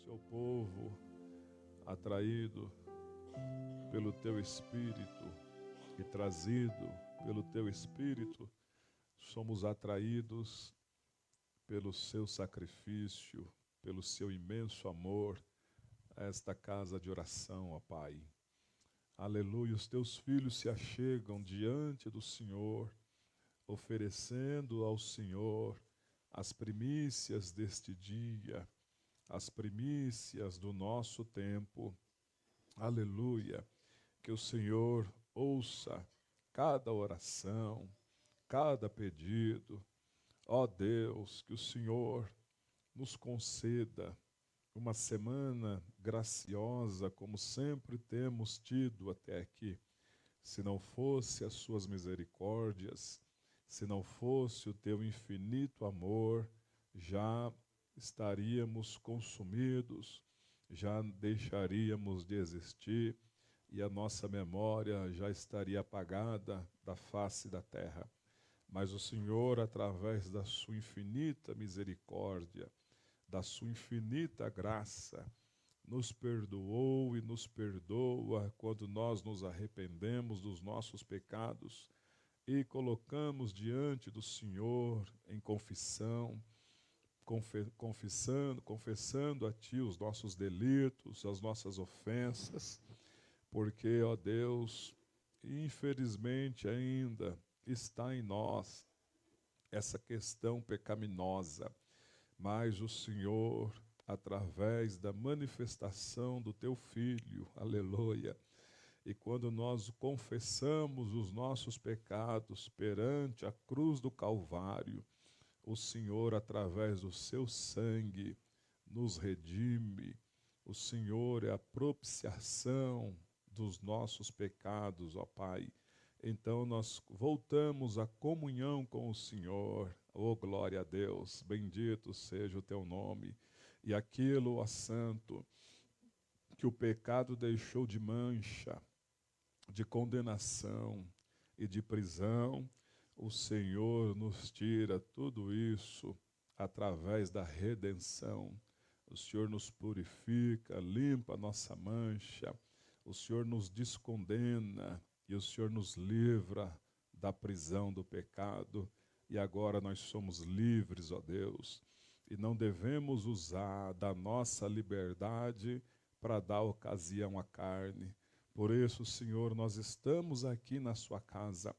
seu povo, atraído pelo teu Espírito e trazido pelo teu Espírito, somos atraídos pelo seu sacrifício, pelo seu imenso amor a esta casa de oração, ó Pai. Aleluia, os teus filhos se achegam diante do Senhor, oferecendo ao Senhor as primícias deste dia, as primícias do nosso tempo. Aleluia, que o Senhor ouça cada oração, cada pedido. Ó Deus, que o Senhor nos conceda uma semana graciosa, como sempre temos tido até aqui. Se não fosse as suas misericórdias, se não fosse o teu infinito amor, já estaríamos consumidos, já deixaríamos de existir e a nossa memória já estaria apagada da face da terra. Mas o Senhor, através da sua infinita misericórdia, da sua infinita graça, nos perdoou e nos perdoa quando nós nos arrependemos dos nossos pecados e colocamos diante do Senhor em confissão, confessando a Ti os nossos delitos, as nossas ofensas, porque, ó Deus, infelizmente ainda está em nós essa questão pecaminosa, mas o Senhor, através da manifestação do Teu Filho, aleluia, e quando nós confessamos os nossos pecados perante a cruz do Calvário, o Senhor, através do seu sangue, nos redime. O Senhor é a propiciação dos nossos pecados, ó Pai. Então nós voltamos à comunhão com o Senhor. Oh, glória a Deus, bendito seja o teu nome. E aquilo, ó Santo, que o pecado deixou de mancha, de condenação e de prisão, o Senhor nos tira tudo isso através da redenção. O Senhor nos purifica, limpa a nossa mancha, o Senhor nos descondena e o Senhor nos livra da prisão do pecado. E agora nós somos livres, ó Deus, e não devemos usar da nossa liberdade para dar ocasião à carne. Por isso, Senhor, nós estamos aqui na sua casa,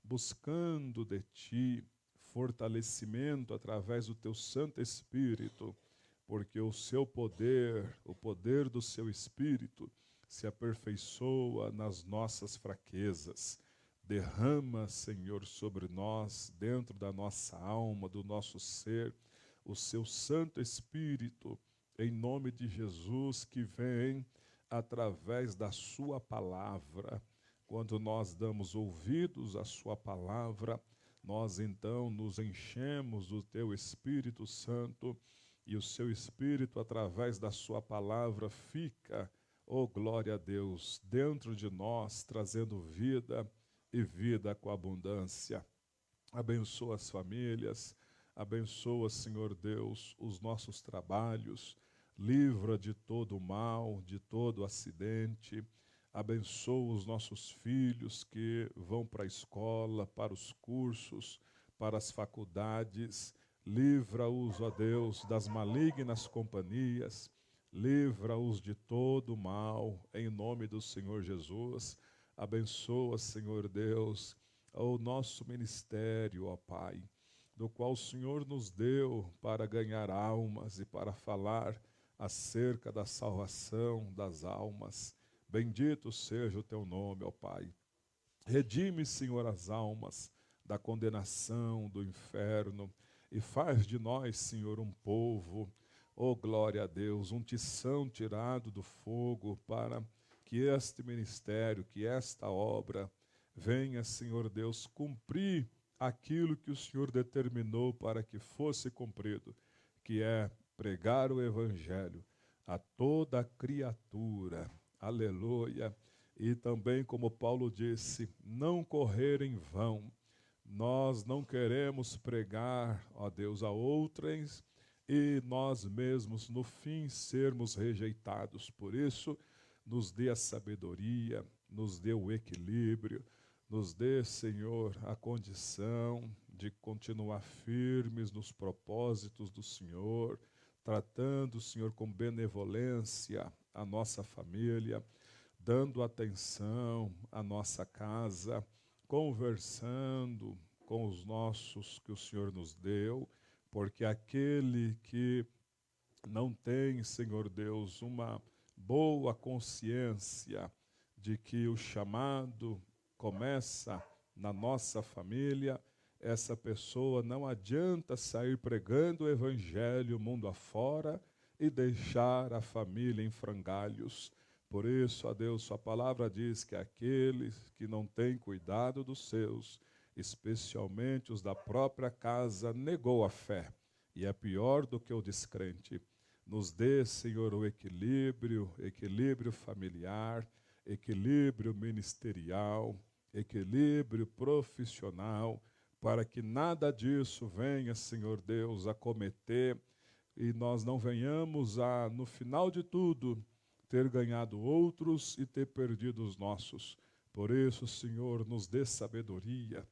buscando de Ti fortalecimento através do Teu Santo Espírito, porque o Seu poder, o poder do Seu Espírito, se aperfeiçoa nas nossas fraquezas. Derrama, Senhor, sobre nós, dentro da nossa alma, do nosso ser, o Seu Santo Espírito, em nome de Jesus, que vem através da sua palavra. Quando nós damos ouvidos à sua palavra, nós então nos enchemos do teu Espírito Santo e o seu Espírito, através da sua palavra, fica, oh glória a Deus, dentro de nós, trazendo vida e vida com abundância. Abençoa as famílias, abençoa, Senhor Deus, os nossos trabalhos, livra de todo o mal, de todo acidente, abençoa os nossos filhos que vão para a escola, para os cursos, para as faculdades, livra-os, ó Deus, das malignas companhias, livra-os de todo o mal, em nome do Senhor Jesus. Abençoa, Senhor Deus, o nosso ministério, ó Pai, do qual o Senhor nos deu para ganhar almas e para falar acerca da salvação das almas. Bendito seja o teu nome, ó Pai. Redime, Senhor, as almas da condenação, do inferno, e faz de nós, Senhor, um povo, oh glória a Deus, um tição tirado do fogo, para que este ministério, que esta obra venha, Senhor Deus, cumprir aquilo que o Senhor determinou para que fosse cumprido, que é pregar o Evangelho a toda criatura. Aleluia. E também, como Paulo disse, não correr em vão. Nós não queremos pregar, ó Deus, a outrens e nós mesmos, no fim, sermos rejeitados. Por isso, nos dê a sabedoria, nos dê o equilíbrio, nos dê, Senhor, a condição de continuar firmes nos propósitos do Senhor, tratando, Senhor, com benevolência a nossa família, dando atenção à nossa casa, conversando com os nossos que o Senhor nos deu, porque aquele que não tem, Senhor Deus, uma boa consciência de que o chamado começa na nossa família, essa pessoa não adianta sair pregando o evangelho mundo afora e deixar a família em frangalhos. Por isso, ó Deus, sua palavra diz que aqueles que não têm cuidado dos seus, especialmente os da própria casa, negou a fé. E é pior do que o descrente. Nos dê, Senhor, o equilíbrio familiar, equilíbrio ministerial, equilíbrio profissional, para que nada disso venha, Senhor Deus, a cometer e nós não venhamos a, no final de tudo, ter ganhado outros e ter perdido os nossos. Por isso, Senhor, nos dê sabedoria,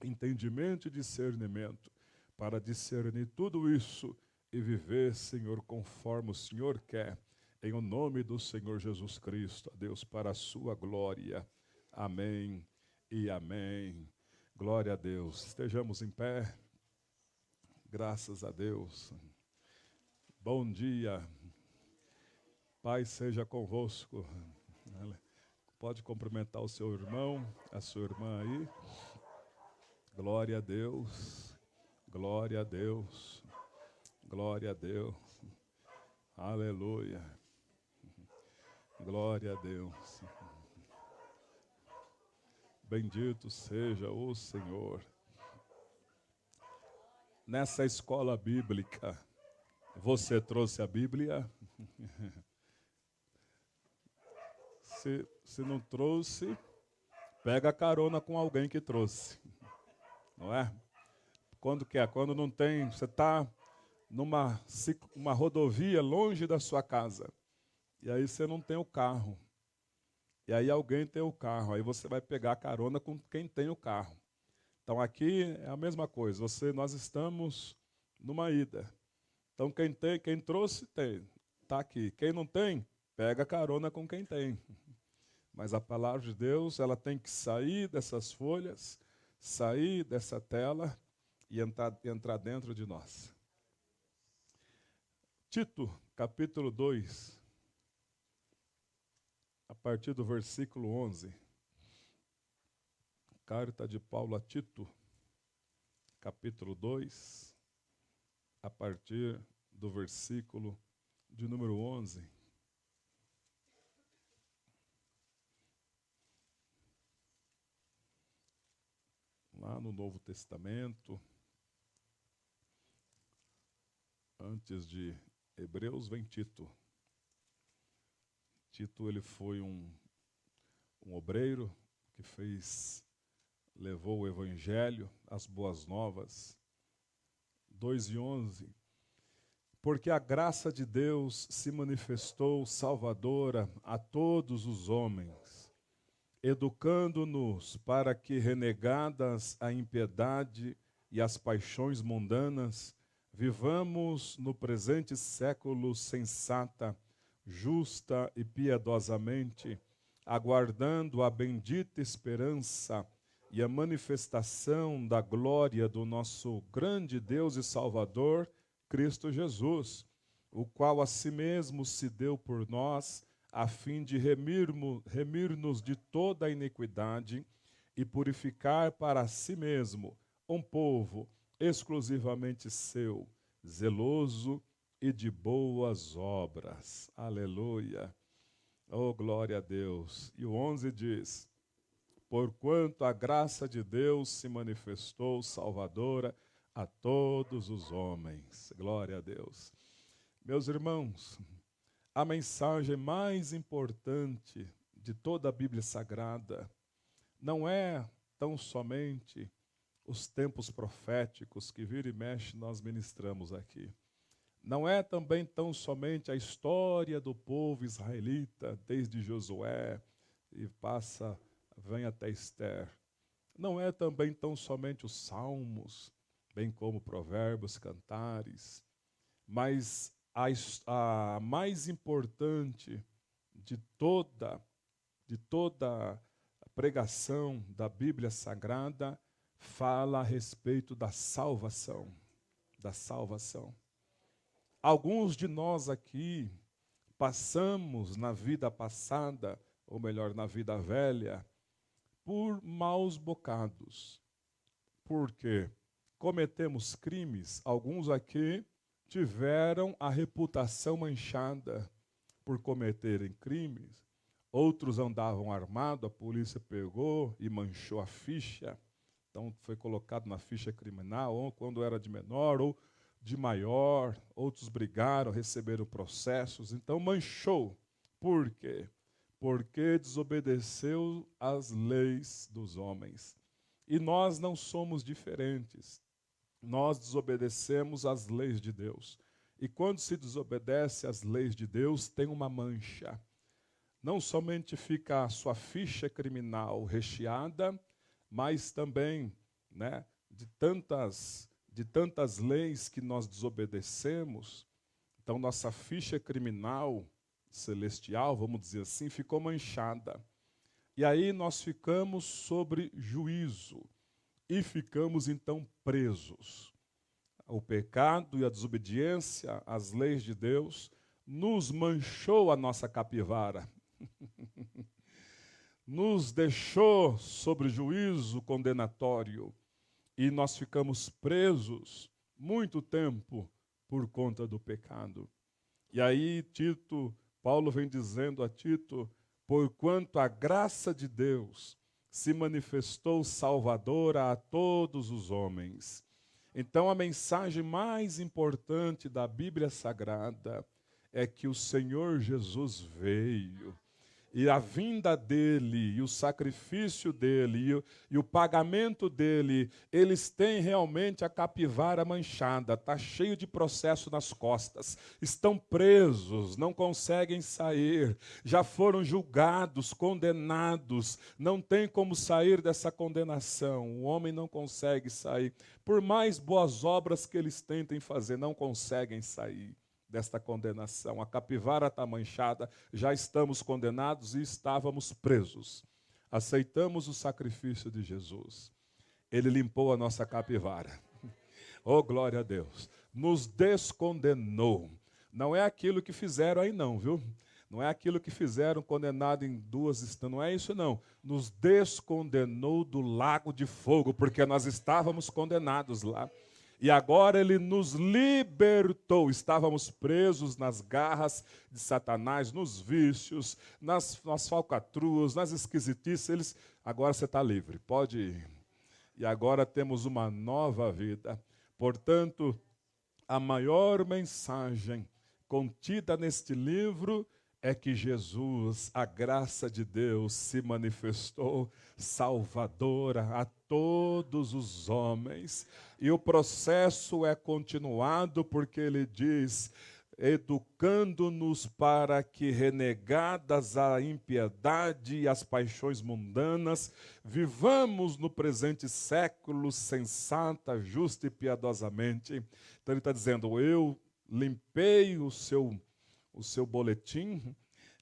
entendimento e discernimento, para discernir tudo isso e viver, Senhor, conforme o Senhor quer, em o nome do Senhor Jesus Cristo, ó Deus, para a sua glória. Amém e amém. Glória a Deus. Estejamos em pé. Graças a Deus. Bom dia. Paz seja convosco. Pode cumprimentar o seu irmão, a sua irmã aí. Glória a Deus. Glória a Deus. Glória a Deus. Aleluia. Glória a Deus. Bendito seja o Senhor. Nessa escola bíblica, você trouxe a Bíblia? Se não trouxe, pega carona com alguém que trouxe. Não é? Quando que é? Quando não tem, você está numa rodovia longe da sua casa. E aí você não tem o carro. E aí alguém tem o carro. Aí você vai pegar carona com quem tem o carro. Então aqui é a mesma coisa. Nós estamos numa ida. Então quem trouxe tem, está aqui. Quem não tem, pega carona com quem tem. Mas a palavra de Deus, ela tem que sair dessas folhas, sair dessa tela e entrar dentro de nós. Tito, capítulo 2, a partir do versículo 11. Carta de Paulo a Tito, capítulo 2, a partir do versículo de número 11. Lá no Novo Testamento, antes de Hebreus, vem Tito. Tito, ele foi um obreiro que levou o evangelho, as boas novas. 2:11. Porque a graça de Deus se manifestou salvadora a todos os homens, educando-nos para que, renegadas a impiedade e as paixões mundanas, vivamos no presente século sensata, justa e piedosamente, aguardando a bendita esperança e a manifestação da glória do nosso grande Deus e Salvador, Cristo Jesus, o qual a si mesmo se deu por nós, a fim de remir-nos de toda a iniquidade e purificar para si mesmo um povo exclusivamente seu, zeloso e de boas obras. Aleluia. Oh, glória a Deus. E o 11 diz: porquanto a graça de Deus se manifestou salvadora a todos os homens. Glória a Deus. Meus irmãos, a mensagem mais importante de toda a Bíblia Sagrada não é tão somente os tempos proféticos que vira e mexe nós ministramos aqui. Não é também tão somente a história do povo israelita, desde Josué e vem até Esther. Não é também tão somente os salmos, bem como provérbios, cantares, mas a mais importante de toda a pregação da Bíblia Sagrada fala a respeito da salvação, da salvação. Alguns de nós aqui passamos na vida passada, ou melhor, na vida velha, por maus bocados. Por quê? Cometemos crimes, alguns aqui tiveram a reputação manchada por cometerem crimes. Outros andavam armados, a polícia pegou e manchou a ficha. Então foi colocado na ficha criminal, ou quando era de menor, ou de maior. Outros brigaram, receberam processos. Então manchou. Por quê? Porque desobedeceu às leis dos homens. E nós não somos diferentes. Nós desobedecemos às leis de Deus. E quando se desobedece às leis de Deus, tem uma mancha. Não somente fica a sua ficha criminal recheada, mas também, né, de tantas leis que nós desobedecemos, então nossa ficha criminal celestial, vamos dizer assim, ficou manchada. E aí nós ficamos sobre juízo e ficamos então presos. O pecado e a desobediência às leis de Deus nos manchou a nossa capivara. Nos deixou sobre juízo condenatório e nós ficamos presos muito tempo por conta do pecado. E aí Paulo vem dizendo a Tito, porquanto a graça de Deus se manifestou salvadora a todos os homens. Então a mensagem mais importante da Bíblia Sagrada é que o Senhor Jesus veio. E a vinda dele, e o sacrifício dele, e o pagamento dele, eles têm realmente a capivara manchada, está cheio de processo nas costas, estão presos, não conseguem sair, já foram julgados, condenados, não tem como sair dessa condenação, o homem não consegue sair, por mais boas obras que eles tentem fazer, não conseguem sair desta condenação. A capivara está manchada, já estamos condenados e estávamos presos. Aceitamos o sacrifício de Jesus. Ele limpou a nossa capivara. Oh, glória a Deus. Nos descondenou. Não é aquilo que fizeram aí não, viu? Não é aquilo que fizeram condenado em 2 instâncias, não é isso não. Nos descondenou do lago de fogo, porque nós estávamos condenados lá. E agora ele nos libertou. Estávamos presos nas garras de Satanás, nos vícios, nas falcatruas, nas esquisitices. Agora você está livre, pode ir. E agora temos uma nova vida. Portanto, a maior mensagem contida neste livro é que Jesus, a graça de Deus, se manifestou salvadora a todos os homens. E o processo é continuado porque ele diz, educando-nos para que, renegadas a impiedade e as paixões mundanas, vivamos no presente século sensata, justa e piedosamente. Então ele está dizendo, eu limpei o seu boletim,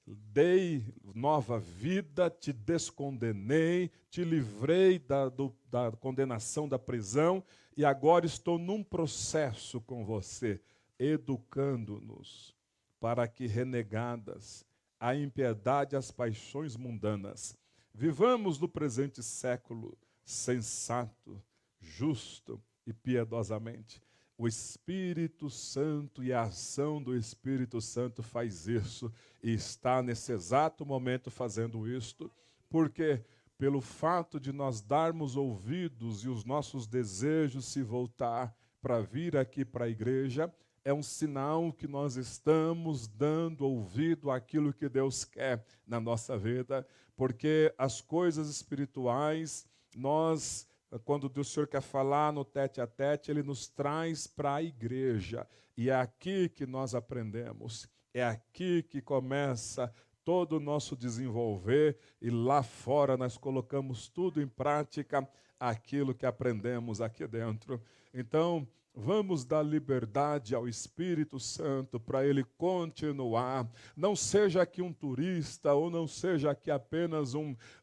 dei nova vida, te descondenei, te livrei da condenação da prisão e agora estou num processo com você, educando-nos para que, renegadas a impiedade e as paixões mundanas, vivamos no presente século sensato, justo e piedosamente. O Espírito Santo e a ação do Espírito Santo faz isso e está nesse exato momento fazendo isto, porque pelo fato de nós darmos ouvidos e os nossos desejos se voltar para vir aqui para a igreja, é um sinal que nós estamos dando ouvido àquilo que Deus quer na nossa vida, porque as coisas espirituais nós Quando o Senhor quer falar no tete a tete, Ele nos traz para a igreja. E é aqui que nós aprendemos. É aqui que começa todo o nosso desenvolver. E lá fora nós colocamos tudo em prática, aquilo que aprendemos aqui dentro. Então, vamos dar liberdade ao Espírito Santo para Ele continuar. Não seja aqui um turista, ou não seja aqui apenas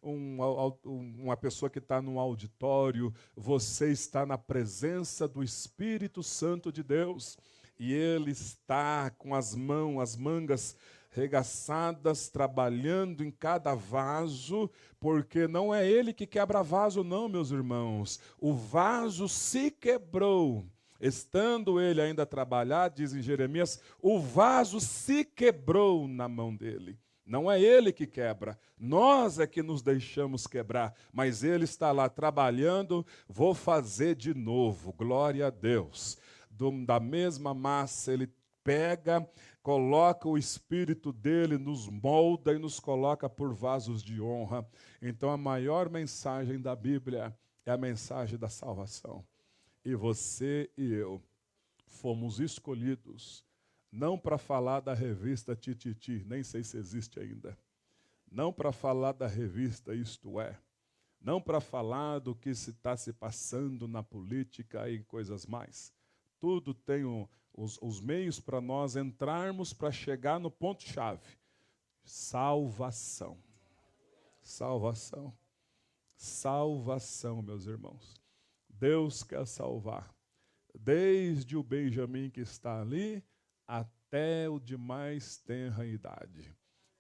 uma pessoa que está num auditório. Você está na presença do Espírito Santo de Deus. E Ele está com as mangas regaçadas, trabalhando em cada vaso, porque não é Ele que quebra vaso não, meus irmãos. O vaso se quebrou. Estando ele ainda a trabalhar, diz em Jeremias, o vaso se quebrou na mão dele. Não é ele que quebra, nós é que nos deixamos quebrar, mas ele está lá trabalhando, vou fazer de novo, glória a Deus. Da mesma massa ele pega, coloca o Espírito dele, nos molda e nos coloca por vasos de honra. Então a maior mensagem da Bíblia é a mensagem da salvação. E você e eu fomos escolhidos, não para falar da revista Tititi, nem sei se existe ainda, não para falar da revista Isto É, não para falar do que está se passando na política e coisas mais. Tudo tem os meios para nós entrarmos para chegar no ponto-chave. Salvação. Salvação. Salvação, meus irmãos. Deus quer salvar, desde o Benjamim que está ali, até o de mais tenra idade.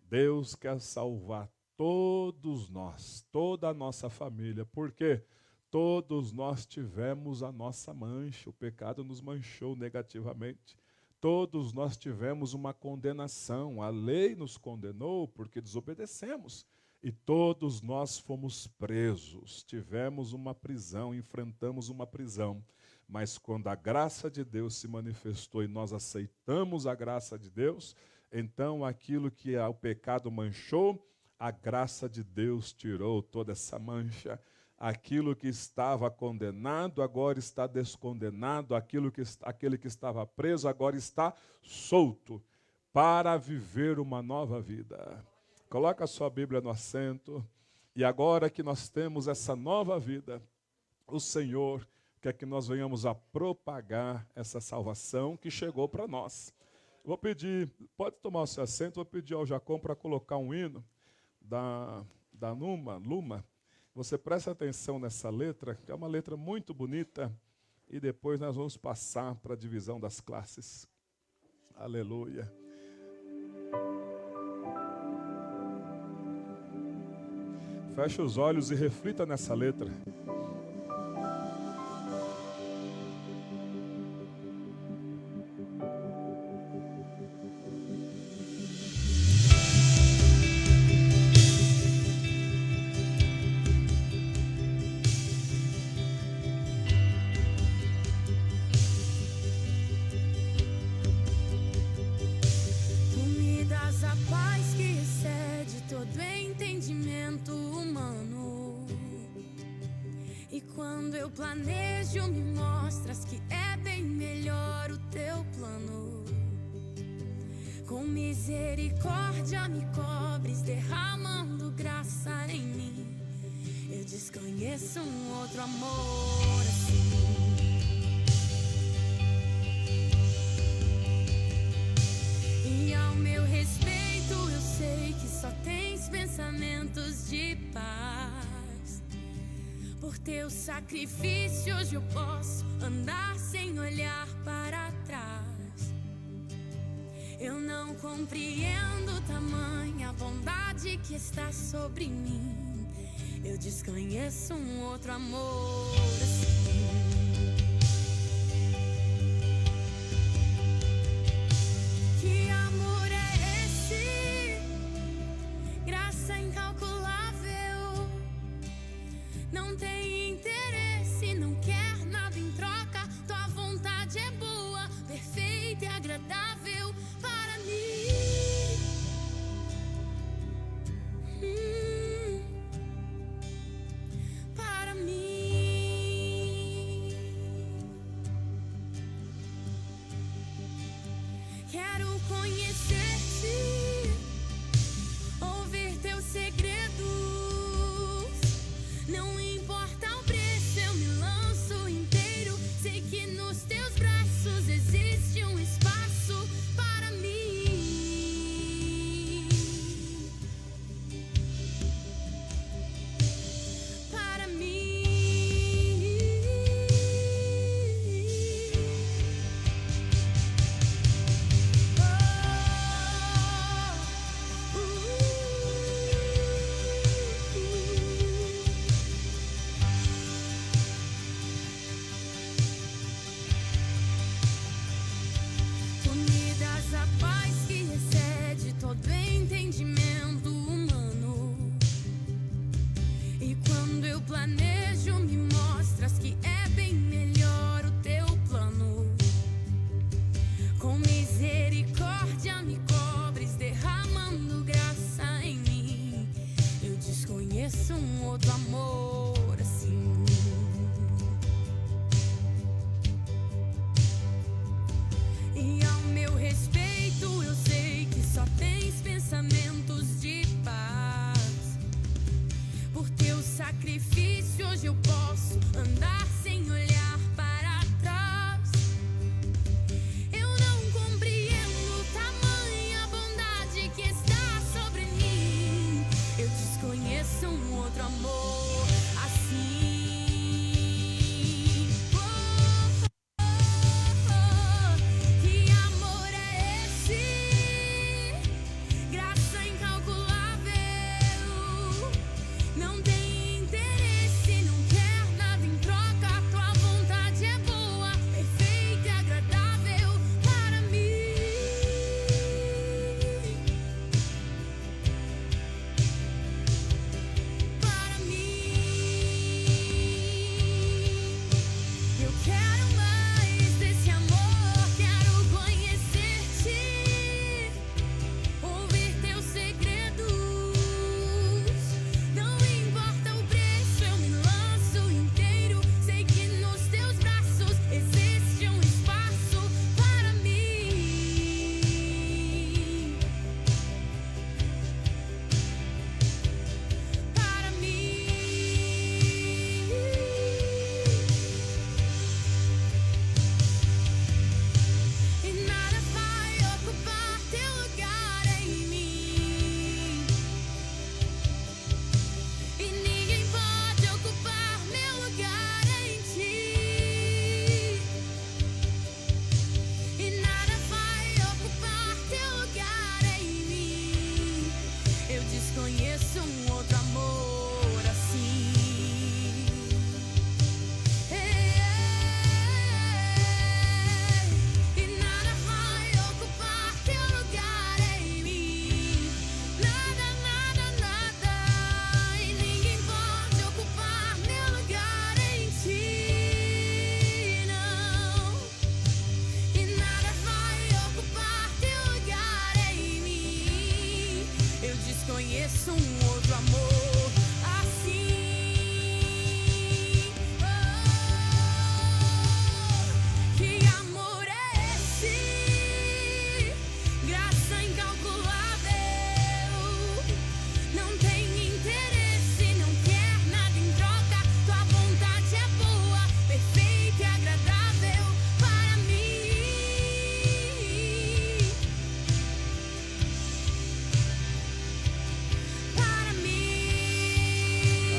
Deus quer salvar todos nós, toda a nossa família, porque todos nós tivemos a nossa mancha, o pecado nos manchou negativamente. Todos nós tivemos uma condenação, a lei nos condenou porque desobedecemos. E todos nós fomos presos, tivemos uma prisão, enfrentamos uma prisão. Mas quando a graça de Deus se manifestou e nós aceitamos a graça de Deus, então aquilo que o pecado manchou, a graça de Deus tirou toda essa mancha. Aquilo que estava condenado agora está descondenado, aquele que estava preso agora está solto para viver uma nova vida. Coloca a sua Bíblia no assento. E agora que nós temos essa nova vida, o Senhor quer que nós venhamos a propagar essa salvação que chegou para nós. Vou pedir, pode tomar o seu assento, vou pedir ao Jacom para colocar um hino da Luma. Você presta atenção nessa letra, que é uma letra muito bonita, e depois nós vamos passar para a divisão das classes. Aleluia. Feche os olhos e reflita nessa letra. Planejo, me mostras que é bem melhor o teu plano. Com misericórdia me cobres, derramando graça em mim. Eu desconheço um outro amor assim. E ao meu respeito eu sei que só tens pensamentos de paz. Por teus sacrifícios eu posso andar sem olhar para trás. Eu não compreendo tamanha bondade que está sobre mim. Eu desconheço um outro amor assim. Que amor é esse? Graça incalculável. Não tem interesse, não quer nada em troca. Tua vontade é boa, perfeita e agradável para mim. Para mim. outro amor assim. E ao meu respeito eu sei que só tens pensamentos de paz. Por teu sacrifício hoje eu posso andar sem olhar para trás. Eu não compreendo tamanha bondade que está sobre mim. Eu desconheço um outro amor assim. Que amor é esse? Graça incalculável. Não tem interesse, não quer nada em troca. Tua vontade é boa, perfeita e agradável para mim. Para mim. Eu quero mais desse amor, quero conhecer-te, ouvir teus segredos. Não importa o preço, eu me lanço inteiro. Sei que nos teus braços existe um espaço para mim. Para mim. E nada vai ocupar teu lugar em mim. E ninguém pode ocupar meu lugar em ti. E nada vai ocupar teu lugar em mim. Eu desconheço um outro amor assim. E nada vai ocupar teu lugar em mim. Nada, nada, nada. E ninguém pode ocupar meu lugar em ti. Não. E nada vai ocupar teu lugar em mim. Eu desconheço um outro amor assim. Que amor é esse? Graça incalculável. Não tem interesse, não quer nada em troca. Tua vontade é boa, perfeita e agradável para mim. Para mim.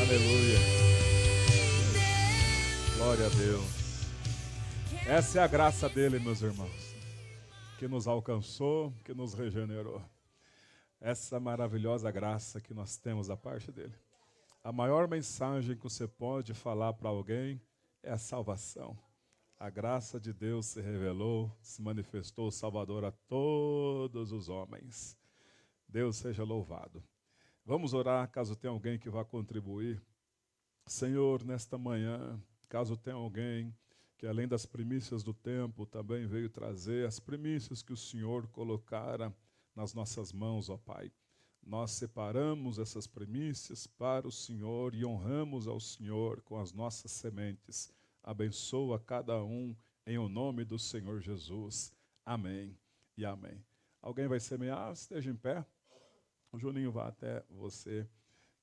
Aleluia. Deus. Glória a Deus. Essa é a graça dele, meus irmãos, que nos alcançou, que nos regenerou. Essa maravilhosa graça que nós temos da parte dele. A maior mensagem que você pode falar para alguém é a salvação. A graça de Deus se revelou, se manifestou Salvador a todos os homens. Deus seja louvado. Vamos orar, caso tenha alguém que vá contribuir. Senhor, nesta manhã, caso tenha alguém que além das primícias do tempo também veio trazer as primícias que o Senhor colocara nas nossas mãos, ó Pai. Nós separamos essas primícias para o Senhor e honramos ao Senhor com as nossas sementes. Abençoa cada um em o nome do Senhor Jesus. Amém e amém. Alguém vai semear? Esteja em pé. O Juninho vai até você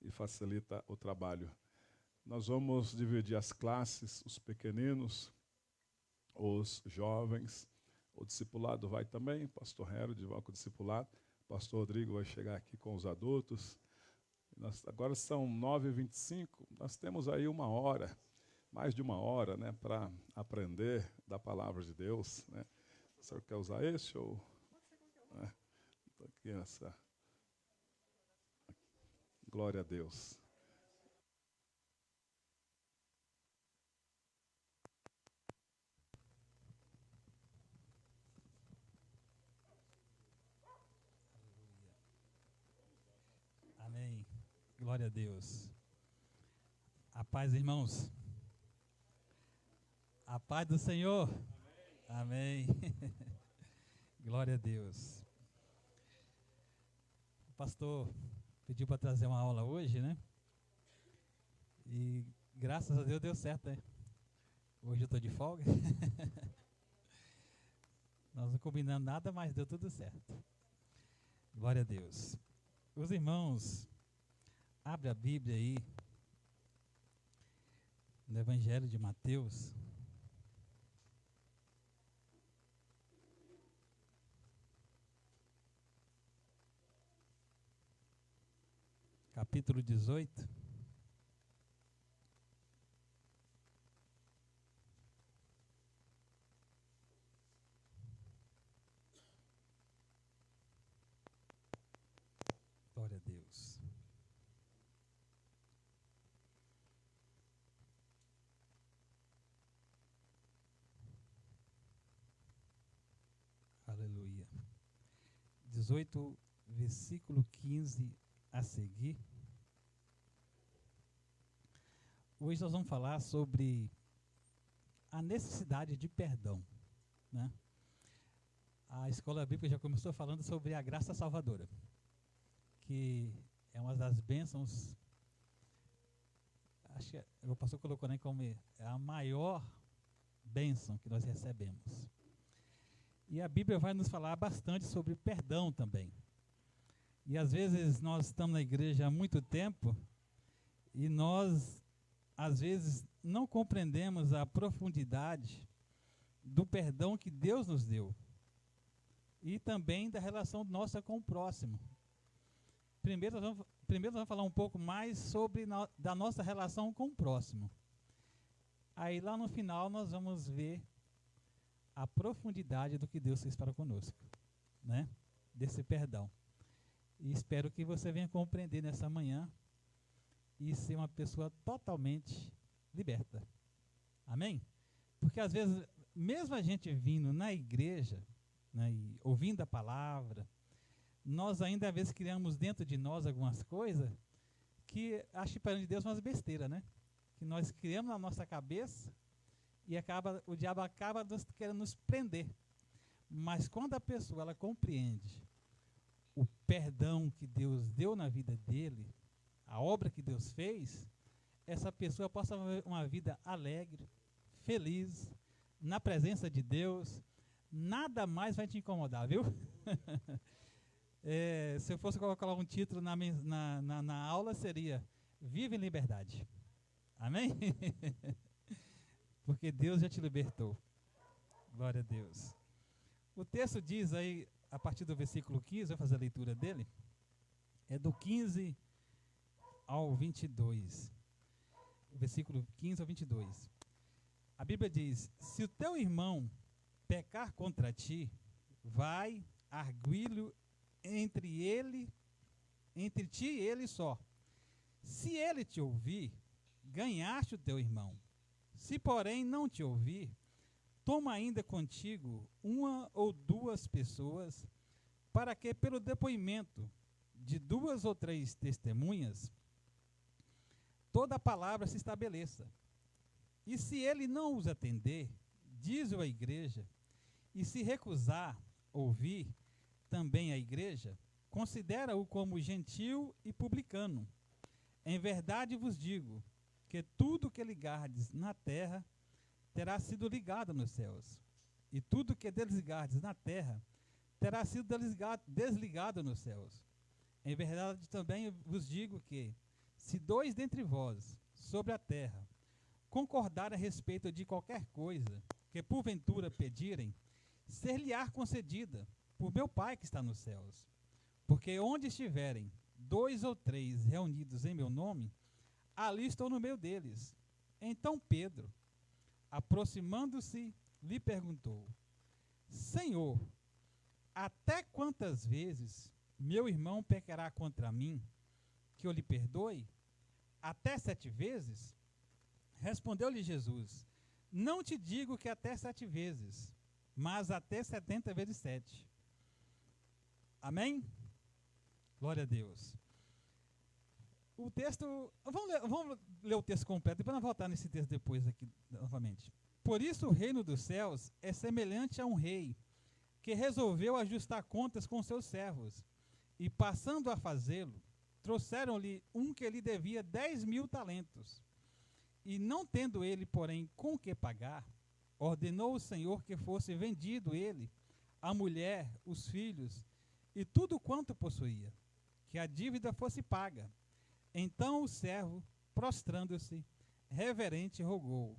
e facilita o trabalho. Nós vamos dividir as classes, os pequeninos, os jovens, o discipulado vai também, pastor Harold vai com o discipulado, pastor Rodrigo vai chegar aqui com os adultos. Agora são 9h25, nós temos aí uma hora, mais de uma hora, né, para aprender da palavra de Deus. Né? O senhor quer usar esse ou... aqui essa. Glória a Deus. Amém. Glória a Deus. A paz, irmãos. A paz do Senhor. Amém. Glória a Deus. O pastor pediu para trazer uma aula hoje, né? E graças a Deus deu certo, né? Hoje eu estou de folga. Nós não combinamos nada, mas deu tudo certo. Glória a Deus. Os irmãos, abre a Bíblia aí, no Evangelho de Mateus. Capítulo 18. Glória a Deus. Aleluia. 18, versículo 15 a seguir. Hoje nós vamos falar sobre a necessidade de perdão, né? A escola bíblica já começou falando sobre a graça salvadora, que é uma das bênçãos, acho que o pastor colocou, né, como a maior bênção que nós recebemos. E a Bíblia vai nos falar bastante sobre perdão também. E às vezes nós estamos na igreja há muito tempo e nós, às vezes, não compreendemos a profundidade do perdão que Deus nos deu e também da relação nossa com o próximo. Primeiro nós vamos falar um pouco mais sobre da nossa relação com o próximo. Aí lá no final nós vamos ver a profundidade do que Deus fez para conosco, né? Desse perdão. E espero que você venha compreender nessa manhã e ser uma pessoa totalmente liberta. Amém? Porque às vezes, mesmo a gente vindo na igreja, né, e ouvindo a palavra, nós ainda às vezes criamos dentro de nós algumas coisas que acho para de Deus umas besteiras, né? Que nós criamos na nossa cabeça e o diabo acaba querendo nos prender. Mas quando a pessoa ela compreende o perdão que Deus deu na vida dele, a obra que Deus fez, essa pessoa possa viver uma vida alegre, feliz, na presença de Deus, nada mais vai te incomodar, viu? Se eu fosse colocar um título na aula, seria Vive em Liberdade. Amém? Porque Deus já te libertou. Glória a Deus. O texto diz aí, a partir do versículo 15, vou fazer a leitura dele, é do 15 ao 22. Versículo 15 ao 22. A Bíblia diz: se o teu irmão pecar contra ti, vai, arguí-lo entre ti e ele só. Se ele te ouvir, ganhaste o teu irmão. Se, porém, não te ouvir, toma ainda contigo uma ou duas pessoas, para que, pelo depoimento de 2 ou 3 testemunhas, toda a palavra se estabeleça. E se ele não os atender, diz-o à igreja, e se recusar ouvir também a igreja, considera-o como gentil e publicano. Em verdade vos digo, que tudo que ligardes na terra terá sido ligado nos céus, e tudo que desligardes na terra terá sido desligado nos céus. Em verdade também vos digo que, se 2 dentre vós, sobre a terra, concordarem a respeito de qualquer coisa que porventura pedirem, ser-lhe-á concedida por meu Pai que está nos céus. Porque onde estiverem 2 ou 3 reunidos em meu nome, ali estou no meio deles. Então Pedro, aproximando-se, lhe perguntou: Senhor, até quantas vezes meu irmão pecará contra mim, que eu lhe perdoe? Até 7 vezes? Respondeu-lhe Jesus: não te digo que até 7 vezes, mas até 70 vezes 7. Amém? Glória a Deus. O texto, vamos ler o texto completo, depois nós vamos voltar nesse texto depois aqui novamente. Por isso o reino dos céus é semelhante a um rei, que resolveu ajustar contas com seus servos, e passando a fazê-lo, trouxeram-lhe um que lhe devia 10.000 talentos. E não tendo ele, porém, com o que pagar, ordenou o Senhor que fosse vendido ele, a mulher, os filhos e tudo quanto possuía, que a dívida fosse paga. Então o servo, prostrando-se, reverente, rogou: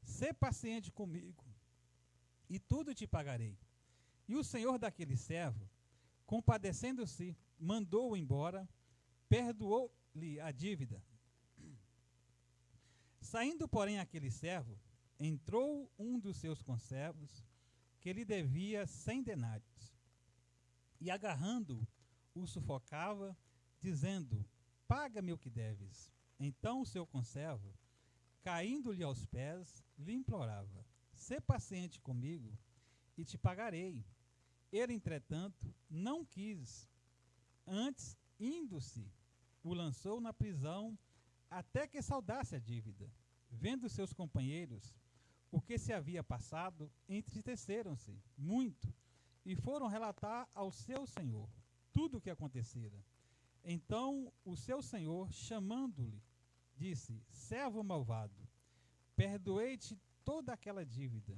sê paciente comigo, e tudo te pagarei. E o senhor daquele servo, compadecendo-se, mandou-o embora, perdoou-lhe a dívida. Saindo, porém, aquele servo, entrou um dos seus conservos, que lhe devia 100 denários, e agarrando-o, o sufocava, dizendo: paga-me o que deves. Então o seu conservo, caindo-lhe aos pés, lhe implorava: sê paciente comigo, e te pagarei. Ele, entretanto, não quis. Antes, indo-se, o lançou na prisão até que saudasse a dívida. Vendo seus companheiros o que se havia passado, entristeceram-se muito e foram relatar ao seu senhor tudo o que acontecera. Então o seu senhor, chamando-lhe, disse: servo malvado, perdoei-te toda aquela dívida.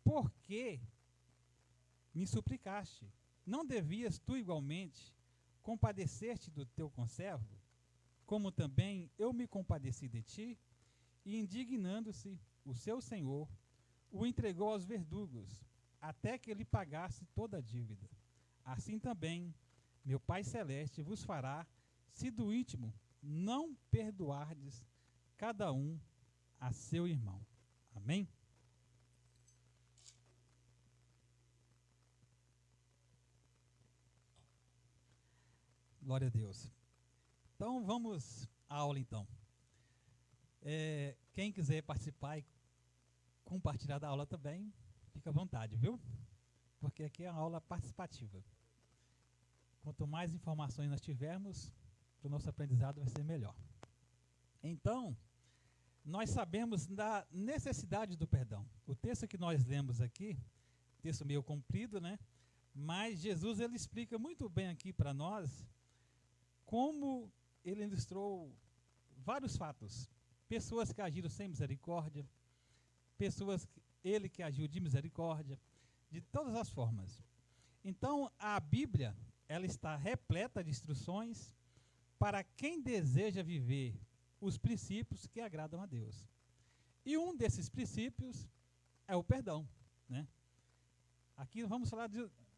Por que me suplicaste? Não devias tu igualmente compadecer-te do teu conservo, como também eu me compadeci de ti? E indignando-se, o seu senhor o entregou aos verdugos, até que ele pagasse toda a dívida. Assim também meu Pai Celeste vos fará, se do íntimo não perdoardes cada um a seu irmão. Amém? Glória a Deus. Então vamos à aula então. Quem quiser participar e compartilhar da aula também, fica à vontade, viu? Porque aqui é uma aula participativa. Quanto mais informações nós tivermos, o nosso aprendizado vai ser melhor. Então, nós sabemos da necessidade do perdão. O texto que nós lemos aqui, texto meio comprido, né? Mas Jesus, ele explica muito bem aqui para nós como ele ilustrou vários fatos. Pessoas que agiram sem misericórdia, pessoas ele que agiu de misericórdia, de todas as formas. Então, a Bíblia, ela está repleta de instruções para quem deseja viver os princípios que agradam a Deus. E um desses princípios é o perdão, né? Aqui vamos falar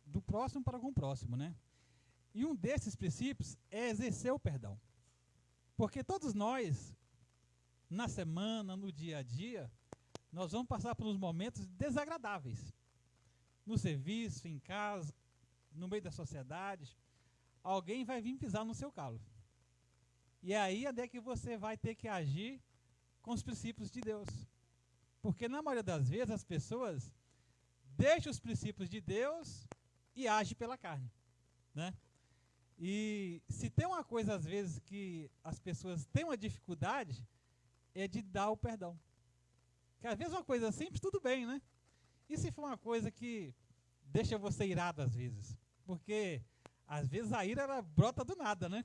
do próximo para com o próximo, né? E um desses princípios é exercer o perdão. Porque todos nós, na semana, no dia a dia, nós vamos passar por uns momentos desagradáveis. No serviço, em casa, no meio da sociedade, alguém vai vir pisar no seu calo. E aí é que você vai ter que agir com os princípios de Deus. Porque na maioria das vezes as pessoas deixam os princípios de Deus e agem pela carne, né? E se tem uma coisa às vezes que as pessoas têm uma dificuldade, é de dar o perdão. Porque às vezes uma coisa simples, tudo bem, né? E se for uma coisa que deixa você irado às vezes? Porque às vezes a ira ela brota do nada, né?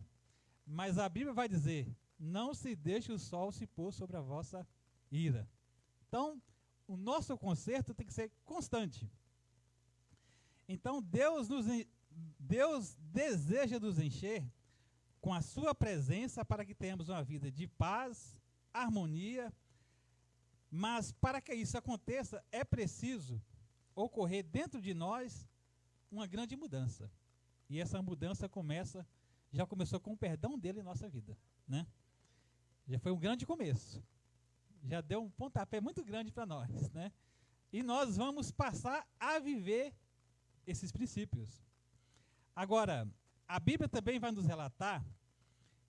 Mas a Bíblia vai dizer: não se deixe o sol se pôr sobre a vossa ira. Então, o nosso conserto tem que ser constante. Então, Deus deseja nos encher com a sua presença para que tenhamos uma vida de paz, harmonia, mas para que isso aconteça, é preciso ocorrer dentro de nós uma grande mudança. E essa mudança já começou com o perdão dele em nossa vida, né? Já foi um grande começo. Já deu um pontapé muito grande para nós, né? E nós vamos passar a viver esses princípios. Agora, a Bíblia também vai nos relatar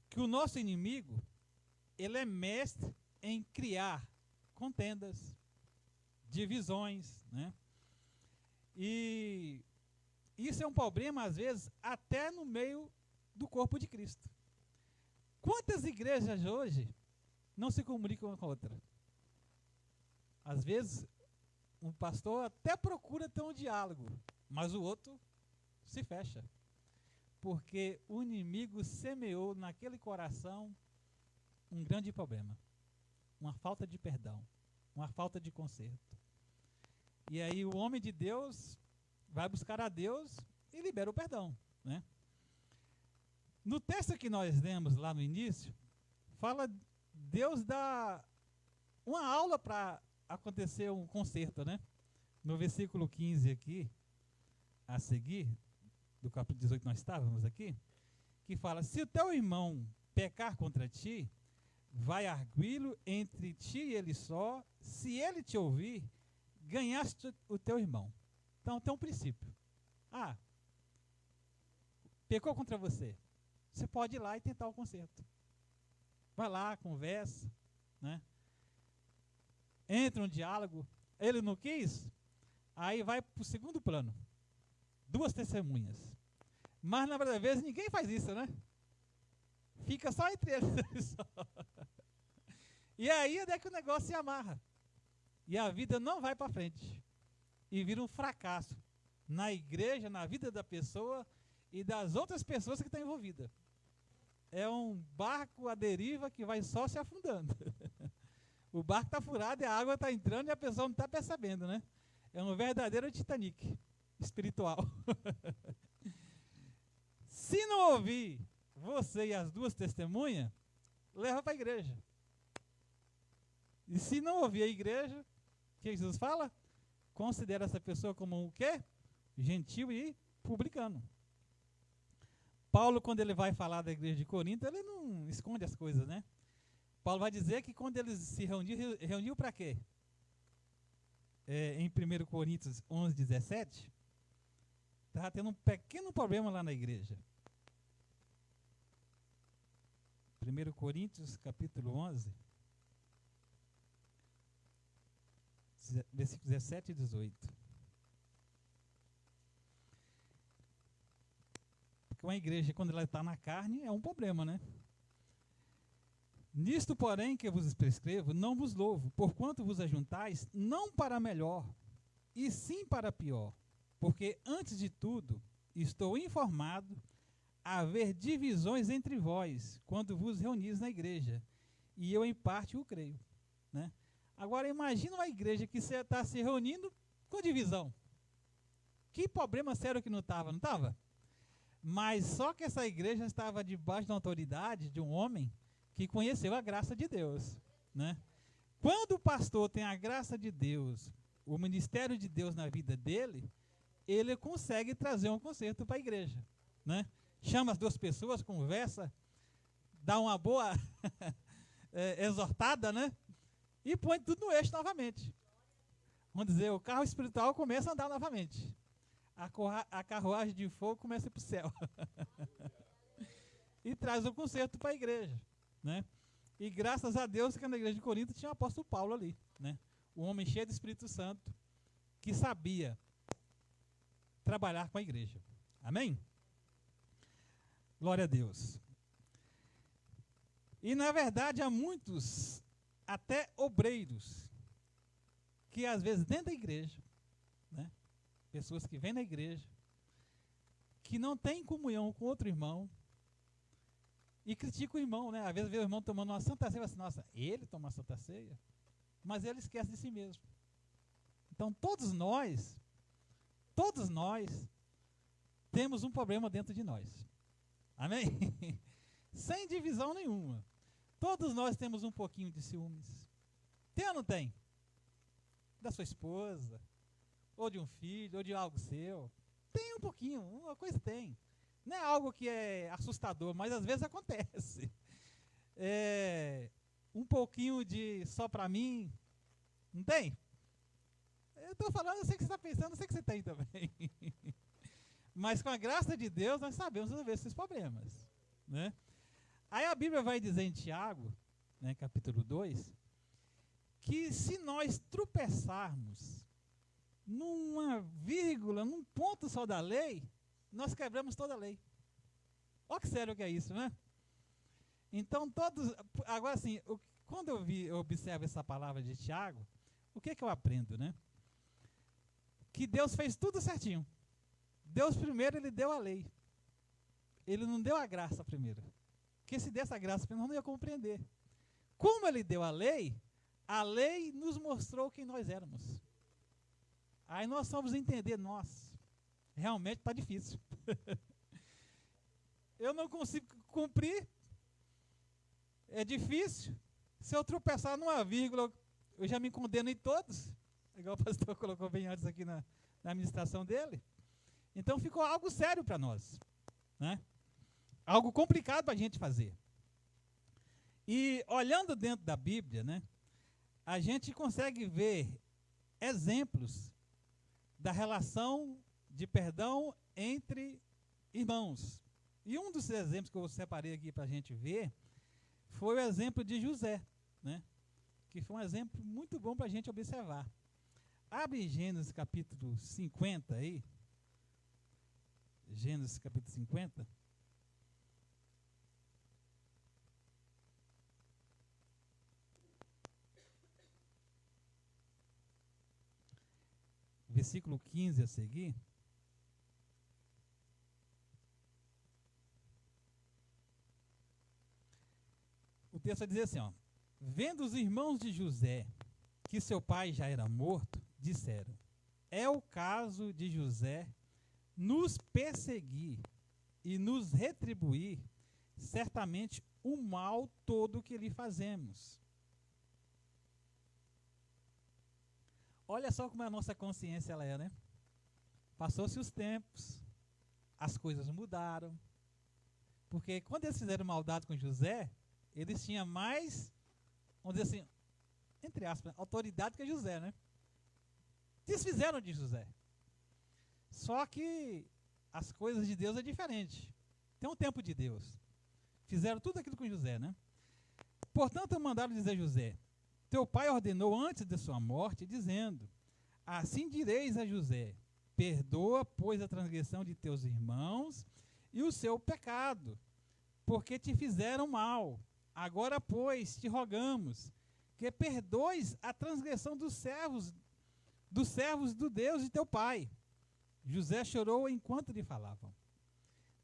que o nosso inimigo, ele é mestre em criar contendas, divisões, né? E isso é um problema, às vezes, até no meio do corpo de Cristo. Quantas igrejas hoje não se comunicam uma com a outra? Às vezes, um pastor até procura ter um diálogo, mas o outro se fecha. Porque o inimigo semeou naquele coração um grande problema. uma falta de perdão, uma falta de conserto. E aí o homem de Deus vai buscar a Deus e libera o perdão, né? No texto que nós lemos lá no início, fala, Deus dá uma aula para acontecer um conserto, né? No versículo 15 aqui, a seguir, do capítulo 18 nós estávamos aqui, que fala, se o teu irmão pecar contra ti, vai arguí-lo entre ti e ele só, se ele te ouvir, ganhaste o teu irmão. Então tem um princípio. Pecou contra você. Você pode ir lá e tentar o conserto. Vai lá, conversa, né? Entra um diálogo. Ele não quis, aí vai para o segundo plano. 2 testemunhas. Mas na verdade, às vezes, ninguém faz isso, né? Fica só entre eles. E aí é que o negócio se amarra. E a vida não vai para frente. E vira um fracasso na igreja, na vida da pessoa e das outras pessoas que estão envolvidas. É um barco à deriva que vai só se afundando. O barco está furado e a água está entrando e a pessoa não está percebendo, né? É um verdadeiro Titanic espiritual. Se não ouvir você e as 2 testemunhas, leva para a igreja. E se não ouvir a igreja, o que Jesus fala? Considera essa pessoa como o quê? Gentil e publicano. Paulo, quando ele vai falar da igreja de Corinto, ele não esconde as coisas, né? Paulo vai dizer que quando eles se reuniu para quê? Em 1 Coríntios 11, 17, estava tendo um pequeno problema lá na igreja. 1 Coríntios, capítulo 11, versículos 17 e 18. Porque uma igreja, quando ela está na carne, é um problema, né? Nisto, porém, que vos prescrevo, não vos louvo, porquanto vos ajuntais, não para melhor, e sim para pior. Porque, antes de tudo, estou informado a haver divisões entre vós, quando vos reunis na igreja, e eu, em parte, o creio, né? Agora, imagina uma igreja que você está se reunindo com divisão. Que problema sério que não estava, não estava? Mas só que essa igreja estava debaixo da autoridade de um homem que conheceu a graça de Deus, né? Quando o pastor tem a graça de Deus, o ministério de Deus na vida dele, ele consegue trazer um conserto para a igreja, né? Chama as 2 pessoas, conversa, dá uma boa exortada, né? E põe tudo no eixo novamente. Vamos dizer, o carro espiritual começa a andar novamente. A carruagem de fogo começa a ir para o céu. E traz o conserto para a igreja, né? E graças a Deus que na igreja de Corinto tinha o apóstolo Paulo ali, né? Um homem cheio do Espírito Santo que sabia trabalhar com a igreja. Amém? Glória a Deus. E na verdade há muitos, até obreiros, que às vezes dentro da igreja, né? Pessoas que vêm na igreja, que não têm comunhão com outro irmão, e critica o irmão, né? Às vezes vê o irmão tomando uma santa ceia e fala assim, nossa, ele toma uma santa ceia? Mas ele esquece de si mesmo. Então todos nós temos um problema dentro de nós. Amém? Sem divisão nenhuma. Todos nós temos um pouquinho de ciúmes. Tem ou não tem? Da sua esposa, ou de um filho, ou de algo seu. Tem um pouquinho, uma coisa tem. Não é algo que é assustador, mas às vezes acontece. Um pouquinho de só para mim, não tem? Eu estou falando, eu sei que você está pensando, eu sei que você tem também. Mas com a graça de Deus, nós sabemos resolver esses problemas, né? Aí a Bíblia vai dizer em Tiago, né, capítulo 2, que se nós tropeçarmos numa vírgula, num ponto só da lei, nós quebramos toda a lei. Olha que sério que é isso, né? Então todos, agora assim, quando eu observo essa palavra de Tiago, o que eu aprendo, né? Que Deus fez tudo certinho. Deus primeiro, ele deu a lei. Ele não deu a graça primeiro. Porque se desse a graça primeiro, não ia compreender. Como ele deu a lei, A lei nos mostrou quem nós éramos. Aí nós fomos entender, nossa, realmente está difícil. Eu não consigo cumprir, é difícil. Se eu tropeçar numa vírgula, eu já me condeno em todos, igual o pastor colocou bem antes aqui na administração dele. Então ficou algo sério para nós, né? Algo complicado para a gente fazer. E olhando dentro da Bíblia, né, a gente consegue ver exemplos da relação de perdão entre irmãos. E um dos exemplos que eu separei aqui para a gente ver foi o exemplo de José, né? Que foi um exemplo muito bom para a gente observar. Abre Gênesis capítulo 50 aí. Gênesis capítulo 50. Versículo 15 a seguir. O texto vai dizer assim, ó: vendo os irmãos de José que seu pai já era morto, disseram: é o caso de José nos perseguir e nos retribuir certamente o mal todo que lhe fazemos. Olha só como a nossa consciência ela é, né? Passou-se os tempos, as coisas mudaram, porque quando eles fizeram maldade com José, eles tinham mais, vamos dizer assim, entre aspas, autoridade que José, né? Desfizeram de José. Só que as coisas de Deus é diferente. Tem um tempo de Deus. Fizeram tudo aquilo com José, né? Portanto, mandaram dizer a José: teu pai ordenou antes de sua morte, dizendo: assim direis a José: perdoa, pois, a transgressão de teus irmãos e o seu pecado, porque te fizeram mal. Agora, pois, te rogamos que perdoes a transgressão dos servos do Deus de teu pai. José chorou enquanto lhe falavam.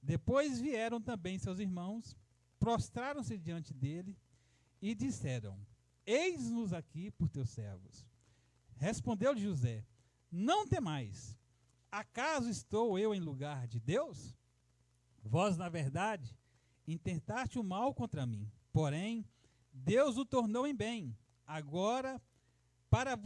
Depois vieram também seus irmãos, prostraram-se diante dele e disseram: eis-nos aqui por teus servos. Respondeu-lhe José: não temais, acaso estou eu em lugar de Deus? Vós, na verdade, intentaste o mal contra mim, porém, Deus o tornou em bem, agora, para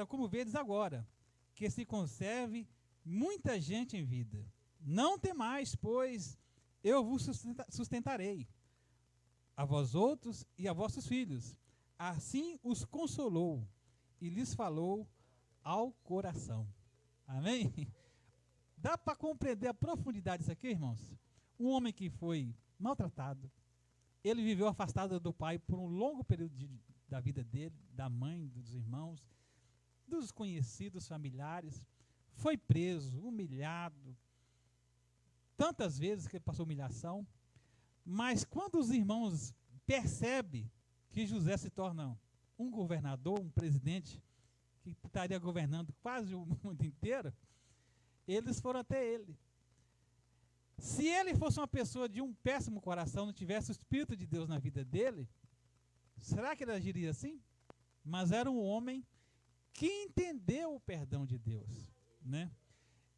como vedes agora, que se conserve muita gente em vida. Não temais, pois eu vos sustentarei, a vós outros e a vossos filhos. Assim os consolou e lhes falou ao coração. Amém? Dá para compreender a profundidade disso aqui, irmãos? Um homem que foi maltratado, ele viveu afastado do pai por um longo período da vida dele, da mãe, dos irmãos, dos conhecidos, familiares, foi preso, humilhado, tantas vezes que ele passou humilhação, mas quando os irmãos percebem que José se torna um governador, um presidente, que estaria governando quase o mundo inteiro, eles foram até ele. Se ele fosse uma pessoa de um péssimo coração, não tivesse o Espírito de Deus na vida dele, será que ele agiria assim? Mas era um homem que entendeu o perdão de Deus, né?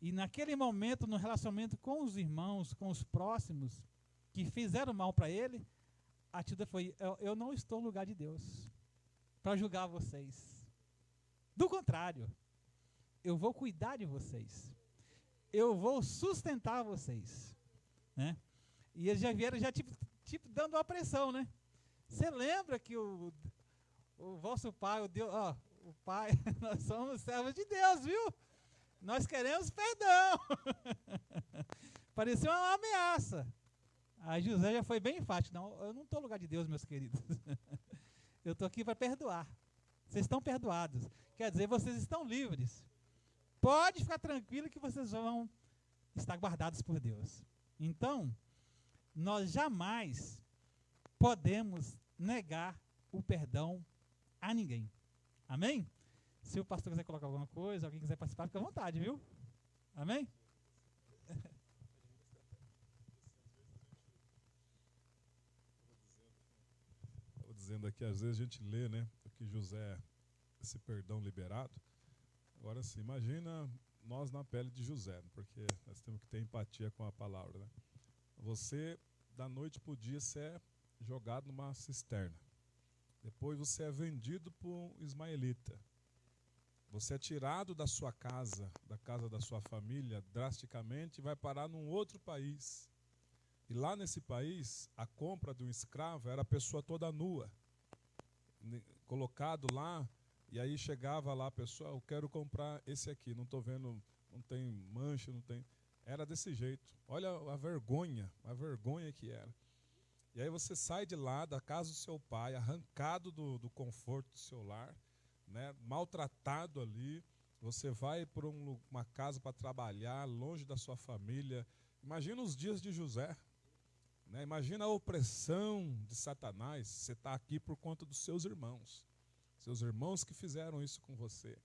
E naquele momento, no relacionamento com os irmãos, com os próximos, que fizeram mal para ele, a atitude foi: eu não estou no lugar de Deus para julgar vocês. Do contrário, eu vou cuidar de vocês. Eu vou sustentar vocês, né? E eles já vieram tipo dando uma pressão, né? Você lembra que o vosso pai, o Deus, o pai, nós somos servos de Deus, viu? Nós queremos perdão. Parecia uma ameaça. Aí José já foi bem enfático: não, eu não estou no lugar de Deus, meus queridos. Eu estou aqui para perdoar. Vocês estão perdoados. Quer dizer, vocês estão livres. Pode ficar tranquilo que vocês vão estar guardados por Deus. Então, nós jamais podemos negar o perdão a ninguém. Amém? Se o pastor quiser colocar alguma coisa, alguém quiser participar, fica à vontade, viu? Amém? dizendo aqui, às vezes a gente lê, né, o que José, esse perdão liberado. Agora sim, imagina nós na pele de José, porque nós temos que ter empatia com a palavra, né? Você, da noite para o dia, você é jogado numa cisterna. Depois você é vendido por um ismaelita. Você é tirado da sua casa, da casa da sua família, drasticamente, e vai parar num outro país. E lá nesse país, a compra de um escravo era a pessoa toda nua, colocado lá, e aí chegava lá a pessoa, eu quero comprar esse aqui, não estou vendo, não tem mancha, não tem... Era desse jeito. Olha a vergonha que era. E aí você sai de lá, da casa do seu pai, arrancado do conforto do seu lar, né, maltratado ali, você vai para uma casa para trabalhar, longe da sua família. Imagina os dias de José, né? Imagina a opressão de Satanás. Você está aqui por conta dos seus irmãos que fizeram isso com você.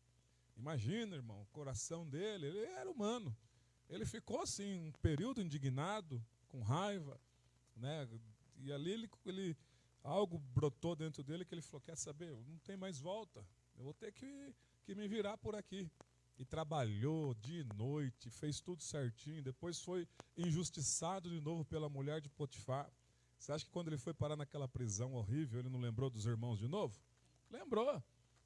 Imagina, irmão, o coração dele, ele era humano. Ele ficou assim, um período indignado, com raiva, né? E ali algo brotou dentro dele que ele falou, quer saber, não tem mais volta, eu vou ter que me virar por aqui. E trabalhou dia e noite, fez tudo certinho, depois foi injustiçado de novo pela mulher de Potifar. Você acha que quando ele foi parar naquela prisão horrível, ele não lembrou dos irmãos de novo? Lembrou.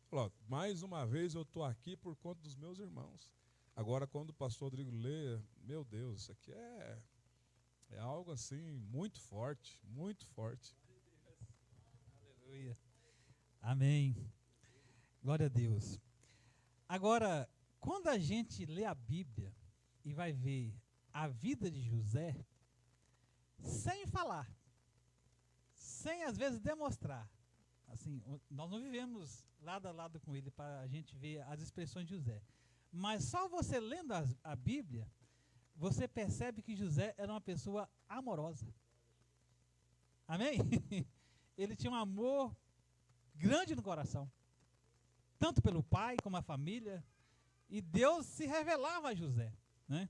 Falou, mais uma vez eu estou aqui por conta dos meus irmãos. Agora, quando o pastor Rodrigo lê, meu Deus, isso aqui é algo assim muito forte, muito forte. Aleluia. Amém. Glória a Deus. Agora, quando a gente lê a Bíblia e vai ver a vida de José, sem falar, sem às vezes demonstrar, assim, nós não vivemos lado a lado com ele para a gente ver as expressões de José, mas só você lendo a Bíblia, você percebe que José era uma pessoa amorosa. Amém? Ele tinha um amor grande no coração, tanto pelo pai como a família, e Deus se revelava a José, né?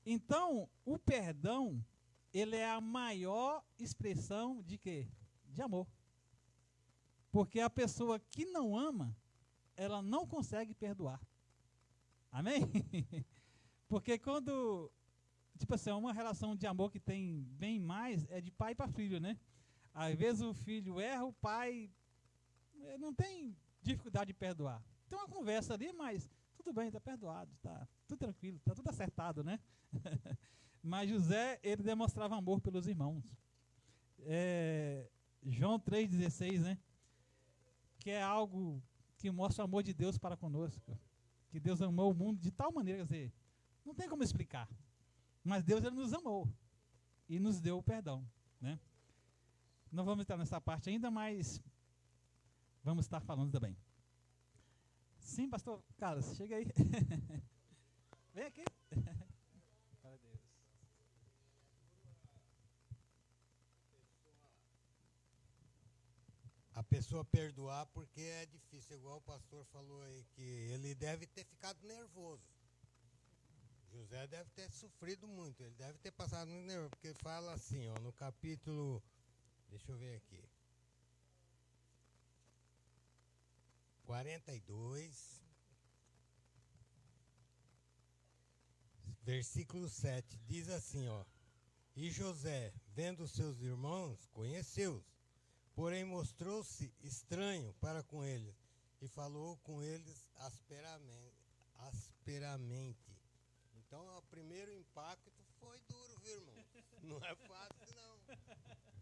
Então, o perdão, ele é a maior expressão de quê? De amor. Porque a pessoa que não ama, ela não consegue perdoar. Amém? Porque quando, tipo assim, uma relação de amor que tem bem mais é de pai para filho, né? Às vezes o filho erra, o pai não tem dificuldade de perdoar. Tem uma conversa ali, mas tudo bem, está perdoado, está tudo tranquilo, está tudo acertado, né? Mas José, ele demonstrava amor pelos irmãos. João 3,16, né? Que é algo que mostra o amor de Deus para conosco. Que Deus amou o mundo de tal maneira, quer dizer, não tem como explicar. Mas Deus, ele nos amou e nos deu o perdão, né? Não vamos entrar nessa parte ainda, mas vamos estar falando também. Sim, pastor Carlos, chega aí. Vem aqui. Glória a Deus. A pessoa perdoar porque é difícil, igual o pastor falou aí, que ele deve ter ficado nervoso. José deve ter sofrido muito, ele deve ter passado muito nervoso, porque fala assim, ó, no capítulo, deixa eu ver aqui, 42, versículo 7, diz assim, ó, e José, vendo seus irmãos, conheceu-os, porém mostrou-se estranho para com eles, e falou com eles asperamente. Então, o primeiro impacto foi duro, viu, irmão? Não é fácil, não.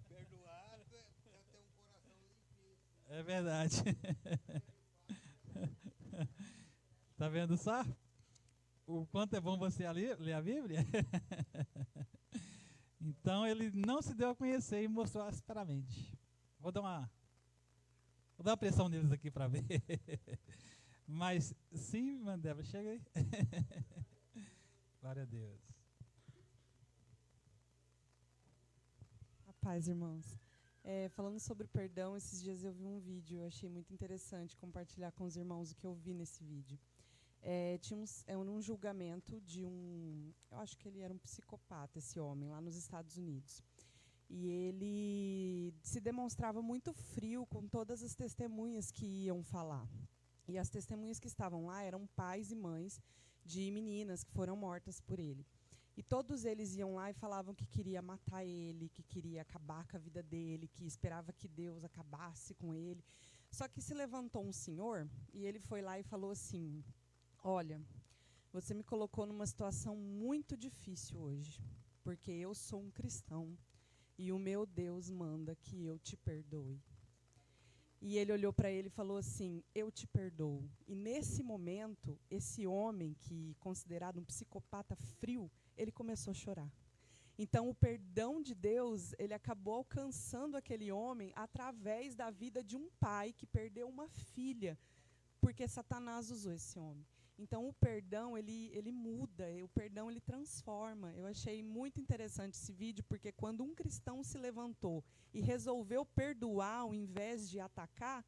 Perdoar é ter um coração difícil. É verdade. Tá vendo só? O quanto é bom você ler a Bíblia? Então ele não se deu a conhecer e mostrou asperamente. Vou dar uma pressão neles aqui para ver. Mas sim, Mandela, chega aí. Glória a Deus. A paz, irmãos. Falando sobre perdão, esses dias eu vi um vídeo, eu achei muito interessante compartilhar com os irmãos o que eu vi nesse vídeo. Tinha um julgamento de eu acho que ele era um psicopata, esse homem, lá nos Estados Unidos. E ele se demonstrava muito frio com todas as testemunhas que iam falar. E as testemunhas que estavam lá eram pais e mães de meninas que foram mortas por ele. E todos eles iam lá e falavam que queria matar ele, que queria acabar com a vida dele, que esperava que Deus acabasse com ele. Só que se levantou um senhor e ele foi lá e falou assim: olha, você me colocou numa situação muito difícil hoje, porque eu sou um cristão e o meu Deus manda que eu te perdoe. E ele olhou para ele e falou assim: eu te perdoo. E nesse momento, esse homem, que considerado um psicopata frio, ele começou a chorar. Então, o perdão de Deus, ele acabou alcançando aquele homem através da vida de um pai que perdeu uma filha, porque Satanás usou esse homem. Então, o perdão, ele muda, o perdão, ele transforma. Eu achei muito interessante esse vídeo, porque quando um cristão se levantou e resolveu perdoar ao invés de atacar,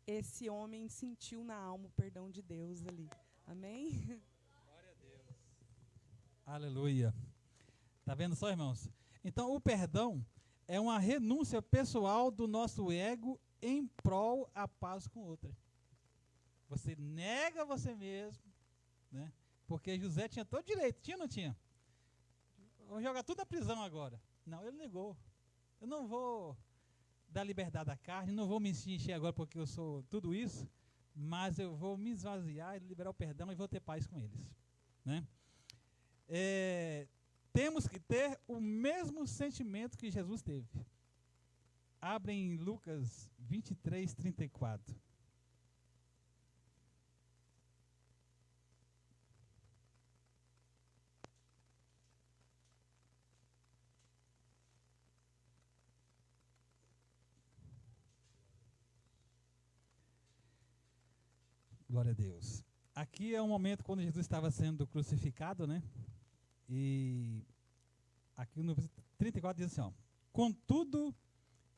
esse homem sentiu na alma o perdão de Deus ali. Amém? Glória a Deus. Aleluia. Tá vendo só, irmãos? Então, o perdão é uma renúncia pessoal do nosso ego em prol a paz com outra. Você nega você mesmo, né? Porque José tinha todo direito, tinha ou não tinha? Vou jogar tudo na prisão agora. Não, ele negou. Eu não vou dar liberdade à carne, não vou me encher agora porque eu sou tudo isso, mas eu vou me esvaziar e liberar o perdão e vou ter paz com eles, né? Temos que ter o mesmo sentimento que Jesus teve. Abrem em Lucas 23, 34. Glória a Deus. Aqui é um momento quando Jesus estava sendo crucificado, né? E aqui no 34 diz assim, ó: contudo,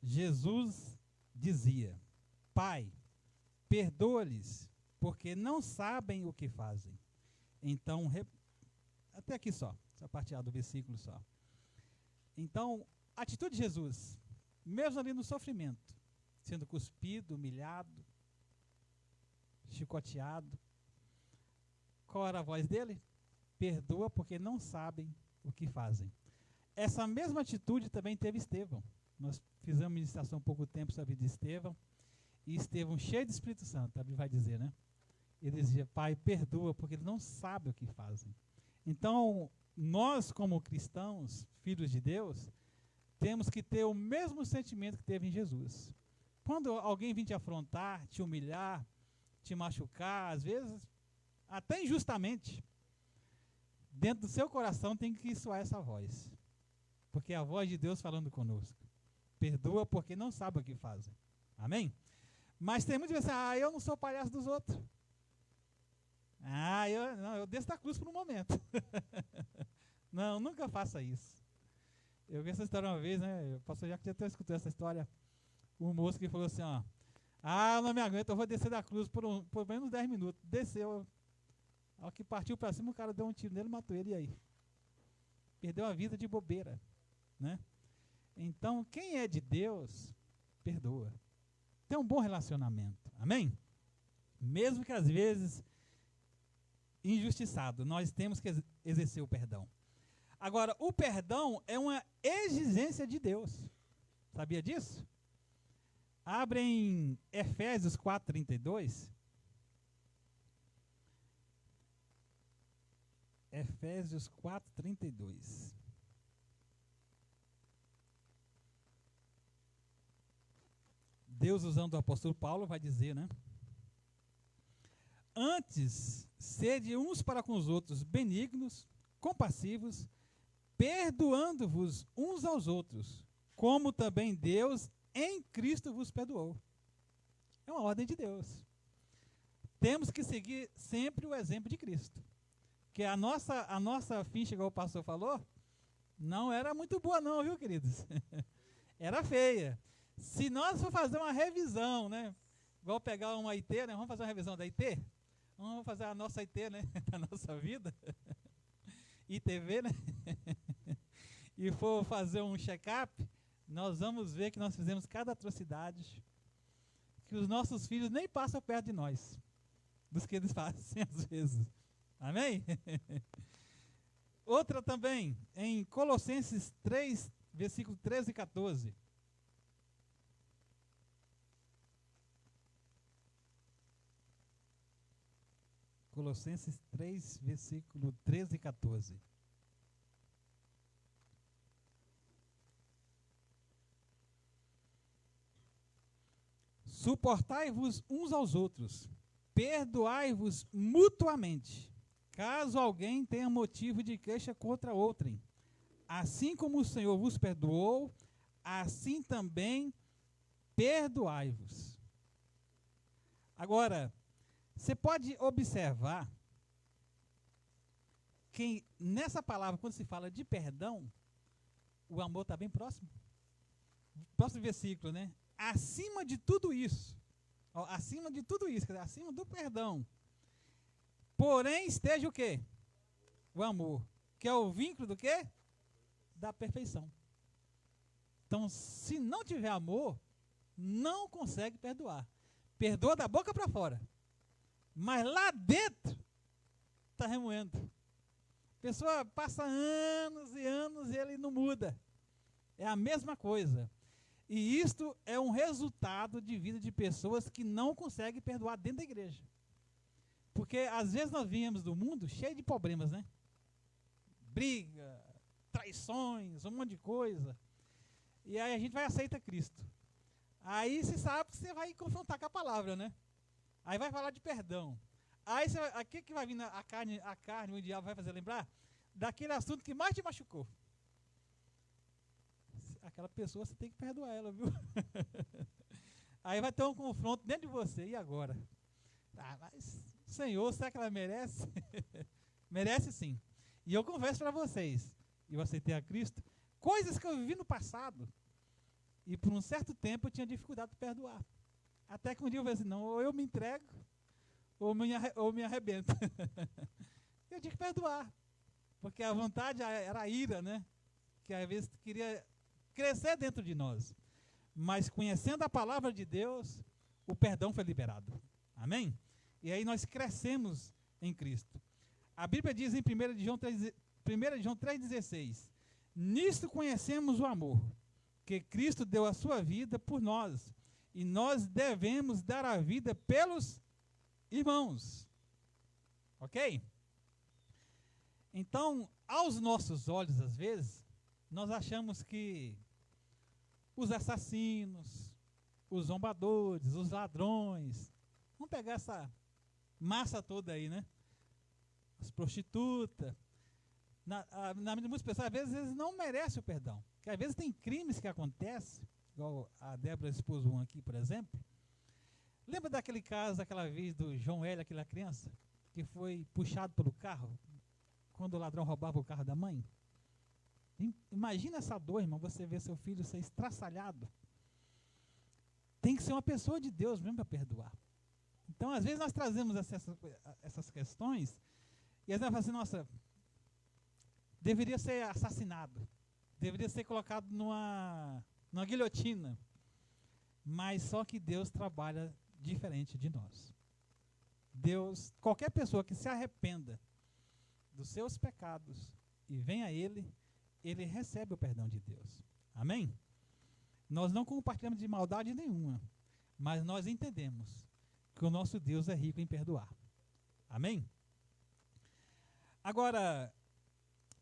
Jesus dizia: Pai, perdoa-lhes, porque não sabem o que fazem. Então, até aqui só, essa parte A do versículo só. Então, a atitude de Jesus, mesmo ali no sofrimento, sendo cuspido, humilhado, chicoteado, qual era a voz dele? Perdoa porque não sabem o que fazem. Essa mesma atitude também teve Estevão. Nós fizemos ministração há pouco tempo sobre a vida de Estevão, e Estevão, cheio do Espírito Santo, a Bíblia vai dizer, né? Ele dizia: Pai, perdoa porque eles não sabem o que fazem. Então, nós como cristãos, filhos de Deus, temos que ter o mesmo sentimento que teve em Jesus. Quando alguém vem te afrontar, te humilhar, te machucar, às vezes até injustamente, dentro do seu coração tem que soar essa voz, porque é a voz de Deus falando conosco. Perdoa porque não sabe o que fazem. Amém? Mas tem muitos que pensam: eu não sou palhaço dos outros. Eu desço da cruz por um momento. Não, nunca faça isso. Eu vi essa história uma vez, né? O pastor Jacques já até escutou essa história. Um moço que falou assim, ó: não me aguento, eu vou descer da cruz por menos 10 minutos. Desceu. Ao que partiu para cima, o cara deu um tiro nele e matou ele. E aí? Perdeu a vida de bobeira, né? Então, quem é de Deus, perdoa. Tem um bom relacionamento. Amém? Mesmo que às vezes injustiçado, nós temos que exercer o perdão. Agora, o perdão é uma exigência de Deus. Sabia disso? Abrem Efésios 4:32. Efésios 4:32. Deus, usando o apóstolo Paulo, vai dizer, né? Antes, sede uns para com os outros benignos, compassivos, perdoando-vos uns aos outros, como também Deus em Cristo vos perdoou. É uma ordem de Deus. Temos que seguir sempre o exemplo de Cristo. Que a nossa ficha, igual o pastor falou, não era muito boa não, viu, queridos? Era feia. Se nós for fazer uma revisão, né? Igual pegar uma IT, né? Vamos fazer uma revisão da IT? Vamos fazer a nossa IT, né? Da nossa vida. ITV, né? E for fazer um check-up nós vamos ver que nós fizemos cada atrocidade, que os nossos filhos nem passam perto de nós, dos que eles fazem às vezes. Amém? Outra também, em Colossenses 3, versículo 13 e 14. Colossenses 3, versículo 13 e 14. Suportai-vos uns aos outros, perdoai-vos mutuamente, caso alguém tenha motivo de queixa contra outrem. Assim como o Senhor vos perdoou, assim também perdoai-vos. Agora, você pode observar que nessa palavra, quando se fala de perdão, o amor está bem próximo. Próximo versículo, né? Acima de tudo isso, ó, acima de tudo isso, quer dizer, acima do perdão, porém esteja o quê? O amor, que é o vínculo do quê? Da perfeição. Então, se não tiver amor, não consegue perdoar. Perdoa da boca para fora, mas lá dentro está remoendo. A pessoa passa anos e anos e ele não muda. É a mesma coisa. E isto é um resultado de vida de pessoas que não conseguem perdoar dentro da igreja. Porque às vezes nós viemos do mundo cheio de problemas, né? Briga, traições, um monte de coisa. E aí a gente vai aceitar Cristo. Aí você sabe que você vai confrontar com a palavra, né? Aí vai falar de perdão. Aí o que vai vir a carne, o diabo vai fazer lembrar? Daquele assunto que mais te machucou. Aquela pessoa você tem que perdoar ela, viu? Aí vai ter um confronto dentro de você. E agora? Ah, mas, Senhor, será que ela merece? Merece sim. E eu confesso para vocês, e eu aceitei a Cristo, coisas que eu vivi no passado, e por um certo tempo eu tinha dificuldade de perdoar. Até que um dia eu falei assim, não, ou eu me entrego, ou me arrebento. Eu tinha que perdoar, porque a vontade era a ira, né? Que às vezes queria crescer dentro de nós. Mas conhecendo a palavra de Deus, o perdão foi liberado. Amém? E aí nós crescemos em Cristo. A Bíblia diz em 1 João 3,16: nisto conhecemos o amor, que Cristo deu a sua vida por nós, e nós devemos dar a vida pelos irmãos. Ok? Então, aos nossos olhos, às vezes, nós achamos que os assassinos, os zombadores, os ladrões, vamos pegar essa massa toda aí, né? As prostitutas, na mente de muitas pessoas, às vezes eles não merecem o perdão. Porque às vezes tem crimes que acontecem, igual a Débora expôs um aqui, por exemplo. Lembra daquele caso, daquela vez do João Hélio, aquela criança, que foi puxado pelo carro, quando o ladrão roubava o carro da mãe? Imagina essa dor, irmão, você ver seu filho ser estraçalhado. Tem que ser uma pessoa de Deus mesmo para perdoar. Então, às vezes nós trazemos essas questões, e às vezes nós falamos assim, nossa, deveria ser assassinado, deveria ser colocado numa guilhotina. Mas só que Deus trabalha diferente de nós. Deus, qualquer pessoa que se arrependa dos seus pecados e venha a Ele recebe o perdão de Deus. Amém? Nós não compartilhamos de maldade nenhuma, mas nós entendemos que o nosso Deus é rico em perdoar. Amém? Agora,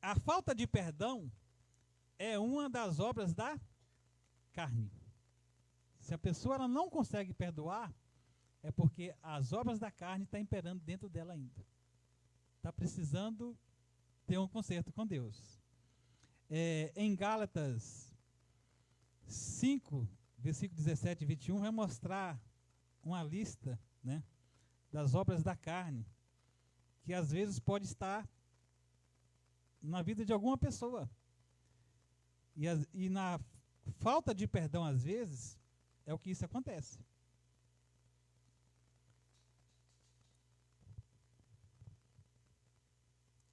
a falta de perdão é uma das obras da carne. Se a pessoa ela não consegue perdoar, é porque as obras da carne estão imperando dentro dela ainda. Está precisando ter um conserto com Deus. Em Gálatas 5, versículo 17 e 21, vai mostrar uma lista, né, das obras da carne, que às vezes pode estar na vida de alguma pessoa. E na falta de perdão, às vezes, é o que isso acontece.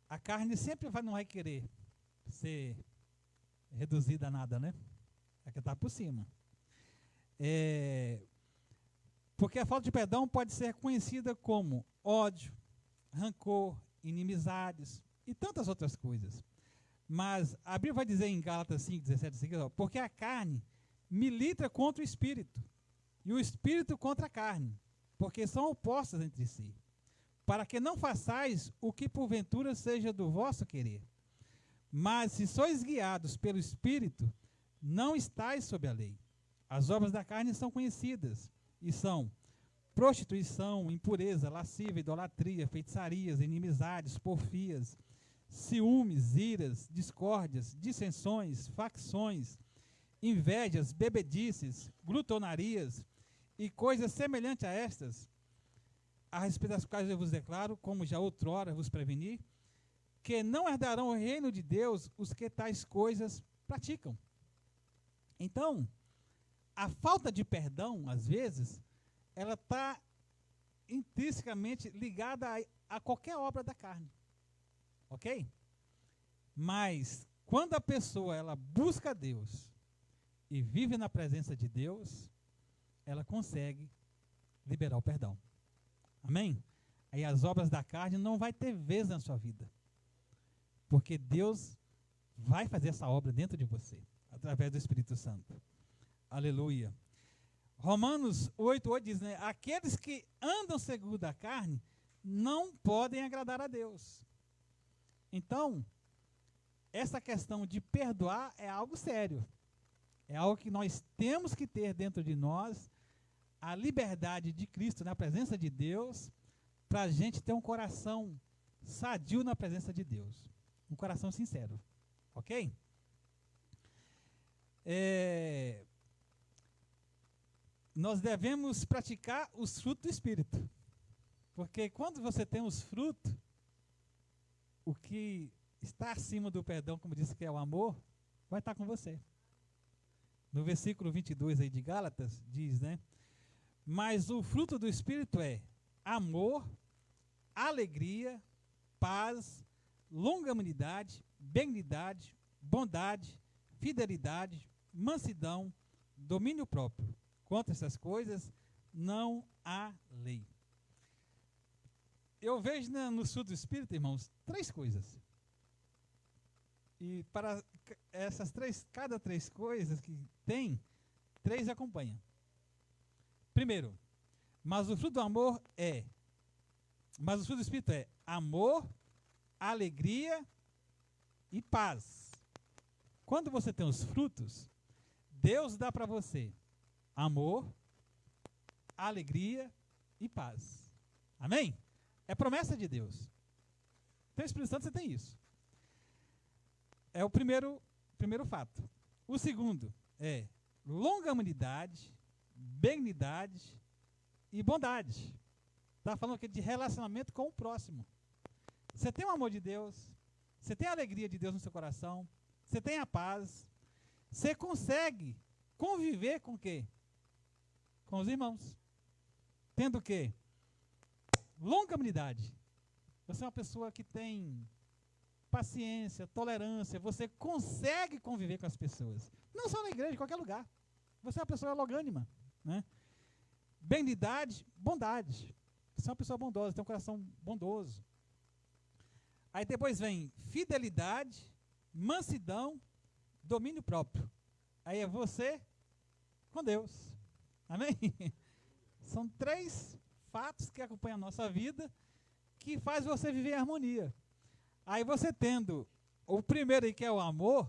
A carne sempre não vai querer ser reduzida a nada, né? É que está por cima. Porque a falta de perdão pode ser conhecida como ódio, rancor, inimizades e tantas outras coisas. Mas a Bíblia vai dizer em Gálatas 5:17 seguinte, porque a carne milita contra o espírito e o espírito contra a carne, porque são opostas entre si, para que não façais o que porventura seja do vosso querer. Mas se sois guiados pelo espírito, não estáis sob a lei. As obras da carne são conhecidas e são prostituição, impureza, lascívia, idolatria, feitiçarias, inimizades, porfias, ciúmes, iras, discórdias, dissensões, facções, invejas, bebedices, glutonarias e coisas semelhantes a estas, a respeito das quais eu vos declaro, como já outrora vos preveni, que não herdarão o reino de Deus os que tais coisas praticam. Então, a falta de perdão, às vezes, ela está intrinsecamente ligada a qualquer obra da carne. Ok? Mas, quando a pessoa ela busca Deus e vive na presença de Deus, ela consegue liberar o perdão. Amém? Aí as obras da carne não vai ter vez na sua vida. Porque Deus vai fazer essa obra dentro de você, através do Espírito Santo. Aleluia. Romanos 8:8 diz, né? Aqueles que andam segundo a carne não podem agradar a Deus. Então, essa questão de perdoar é algo sério. É algo que nós temos que ter dentro de nós, a liberdade de Cristo na presença de Deus, para a gente ter um coração sadio na presença de Deus. Um coração sincero. Ok? Nós devemos praticar os frutos do Espírito. Porque quando você tem os frutos, o que está acima do perdão, como disse que é o amor, vai estar com você. No versículo 22 aí de Gálatas, diz, né? Mas o fruto do Espírito é amor, alegria, paz, longanimidade, benignidade, bondade, fidelidade, mansidão, domínio próprio. Contra essas coisas não há lei. Eu vejo no fruto do Espírito, irmãos, 3 coisas. E para essas 3, cada 3 coisas que tem, 3 acompanham. Primeiro, mas o fruto do Espírito é amor, alegria e paz. Quando você tem os frutos, Deus dá para você amor, alegria e paz. Amém? É promessa de Deus. Tem o Espírito Santo, você tem isso. É o primeiro fato. O segundo é longanimidade, benignidade e bondade. Está falando aqui de relacionamento com o próximo. Você tem o amor de Deus, você tem a alegria de Deus no seu coração, você tem a paz, você consegue conviver com o quê? Com os irmãos. Tendo o quê? Longanimidade. Você é uma pessoa que tem paciência, tolerância, você consegue conviver com as pessoas. Não só na igreja, em qualquer lugar. Você é uma pessoa longânima, né? Benignidade, bondade. Você é uma pessoa bondosa, tem um coração bondoso. Aí depois vem fidelidade, mansidão, domínio próprio. Aí é você com Deus. Amém? São 3 fatos que acompanham a nossa vida, que faz você viver em harmonia. Aí você tendo o primeiro aí, que é o amor,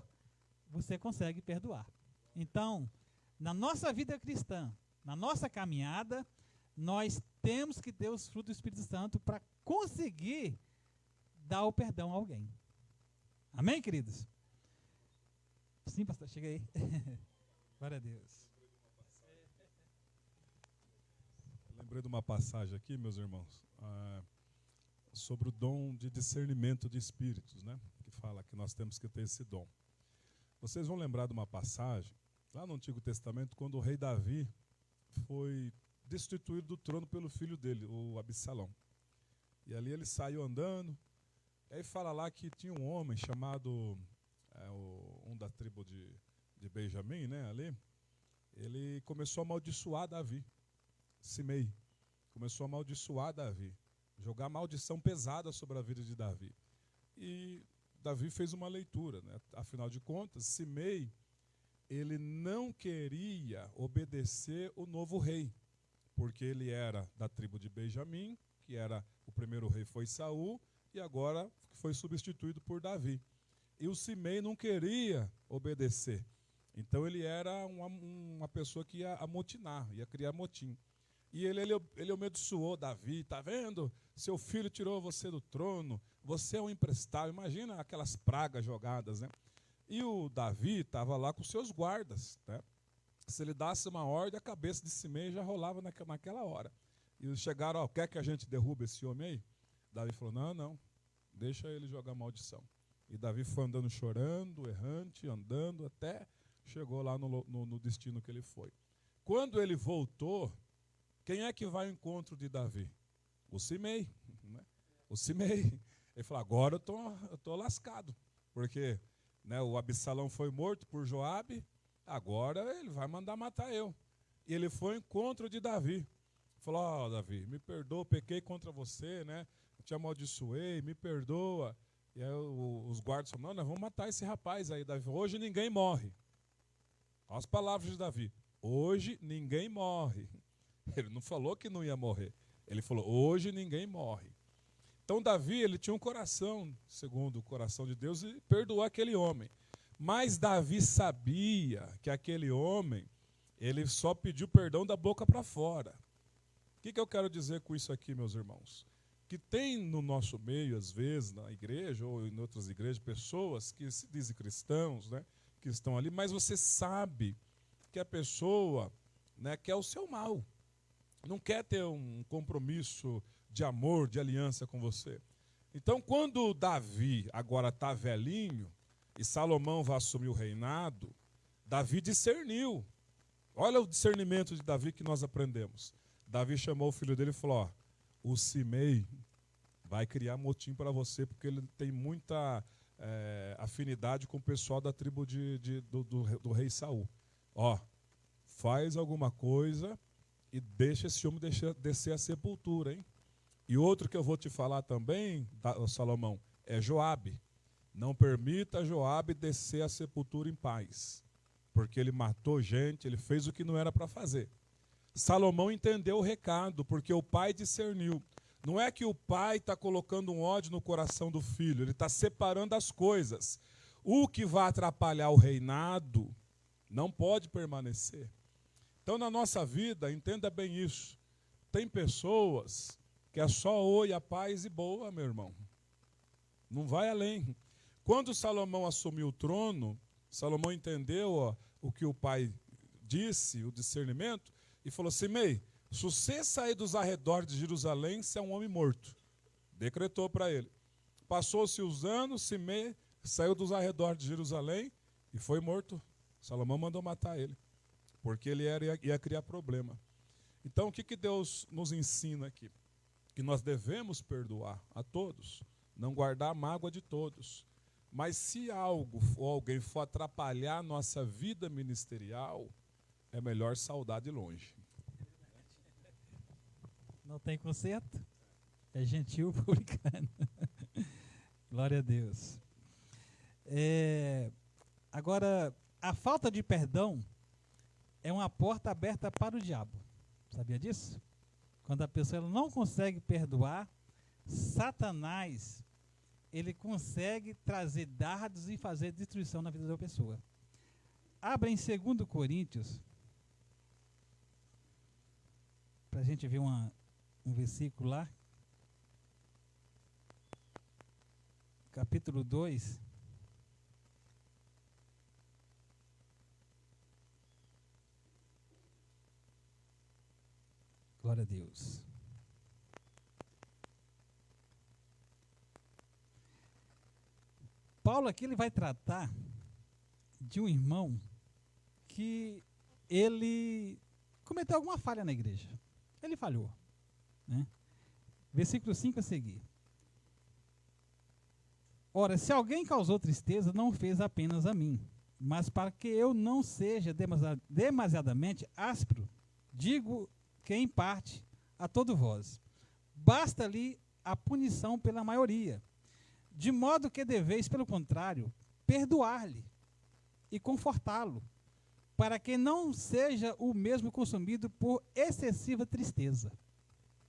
você consegue perdoar. Então, na nossa vida cristã, na nossa caminhada, nós temos que ter os frutos do Espírito Santo para conseguir dar o perdão a alguém. Amém, queridos? Sim, pastor, chega aí. Glória a Deus. Lembrei de uma passagem aqui, meus irmãos, sobre o dom de discernimento de espíritos, né? Que fala que nós temos que ter esse dom. Vocês vão lembrar de uma passagem, lá no Antigo Testamento, quando o rei Davi foi destituído do trono pelo filho dele, o Absalão. E ali ele saiu andando, e aí fala lá que tinha um homem chamado, um da tribo de Benjamim, né, ali, ele começou a amaldiçoar Davi. Simei começou a amaldiçoar Davi, jogar maldição pesada sobre a vida de Davi. E Davi fez uma leitura, né? Afinal de contas, Simei, ele não queria obedecer o novo rei, porque ele era da tribo de Benjamim, que era o primeiro rei foi Saul, e agora foi substituído por Davi. E o Simei não queria obedecer. Então ele era uma pessoa que ia amotinar, ia criar motim. E ele amaldiçoou Davi, tá vendo? Seu filho tirou você do trono, você é um imprestável. Imagina aquelas pragas jogadas, né? E o Davi estava lá com seus guardas, né? Se ele desse uma ordem, a cabeça de Simei já rolava naquela hora. E eles chegaram, ó, quer que a gente derrube esse homem aí? Davi falou, não, deixa ele jogar maldição. E Davi foi andando chorando, errante, andando, até chegou lá no destino que ele foi. Quando ele voltou, quem é que vai ao encontro de Davi? O Simei, né? O Simei. Ele falou, agora eu tô lascado, porque, né, o Absalão foi morto por Joabe, agora ele vai mandar matar eu. E ele foi ao encontro de Davi. Falou, ó, Davi, me perdoa, pequei contra você, né? Eu te amaldiçoei, me perdoa. E aí os guardas falaram, não, nós vamos matar esse rapaz aí, Davi. Hoje ninguém morre. Olha as palavras de Davi. Hoje ninguém morre. Ele não falou que não ia morrer. Ele falou, hoje ninguém morre. Então Davi, ele tinha um coração, segundo o coração de Deus, e perdoou aquele homem. Mas Davi sabia que aquele homem, ele só pediu perdão da boca para fora. O que eu quero dizer com isso aqui, meus irmãos? Que tem no nosso meio, às vezes, na igreja ou em outras igrejas, pessoas que se dizem cristãos, né, que estão ali, mas você sabe que a pessoa, né, quer o seu mal. Não quer ter um compromisso de amor, de aliança com você. Então, quando Davi agora está velhinho e Salomão vai assumir o reinado, Davi discerniu. Olha o discernimento de Davi que nós aprendemos. Davi chamou o filho dele e falou, ó, o Simei vai criar motim para você, porque ele tem muita afinidade com o pessoal da tribo do rei Saul. Ó, faz alguma coisa e deixa esse homem descer a sepultura, hein? E outro que eu vou te falar também, Salomão, é Joabe. Não permita Joabe descer a sepultura em paz, porque ele matou gente, ele fez o que não era para fazer. Salomão entendeu o recado, porque o pai discerniu. Não é que o pai está colocando um ódio no coração do filho, ele está separando as coisas. O que vai atrapalhar o reinado não pode permanecer. Então, na nossa vida, entenda bem isso. Tem pessoas que é só oi, a paz e boa, meu irmão. Não vai além. Quando Salomão assumiu o trono, Salomão entendeu, ó, o que o pai disse, o discernimento, e falou assim, Simei, se você sair dos arredores de Jerusalém, você é um homem morto. Decretou para ele. Passou-se os anos, Simei saiu dos arredores de Jerusalém e foi morto. Salomão mandou matar ele, porque ele ia criar problema. Então, o que Deus nos ensina aqui? Que nós devemos perdoar a todos, não guardar a mágoa de todos. Mas se algo ou alguém for atrapalhar a nossa vida ministerial, é melhor saudar de longe. Não tem conserto? É gentil publicano. Glória a Deus. Agora, a falta de perdão é uma porta aberta para o diabo. Sabia disso? Quando a pessoa ela não consegue perdoar, Satanás, ele consegue trazer dardos e fazer destruição na vida da pessoa. Abra em 2 Coríntios, para a gente ver um versículo lá. Capítulo 2. Glória a Deus. Paulo aqui ele vai tratar de um irmão que ele cometeu alguma falha na igreja. Ele falhou, né? Versículo 5 a seguir. Ora, se alguém causou tristeza, não fez apenas a mim, mas para que eu não seja demasiadamente áspero, digo que em parte a todo vós. Basta-lhe a punição pela maioria, de modo que deveis, pelo contrário, perdoar-lhe e confortá-lo, para que não seja o mesmo consumido por excessiva tristeza.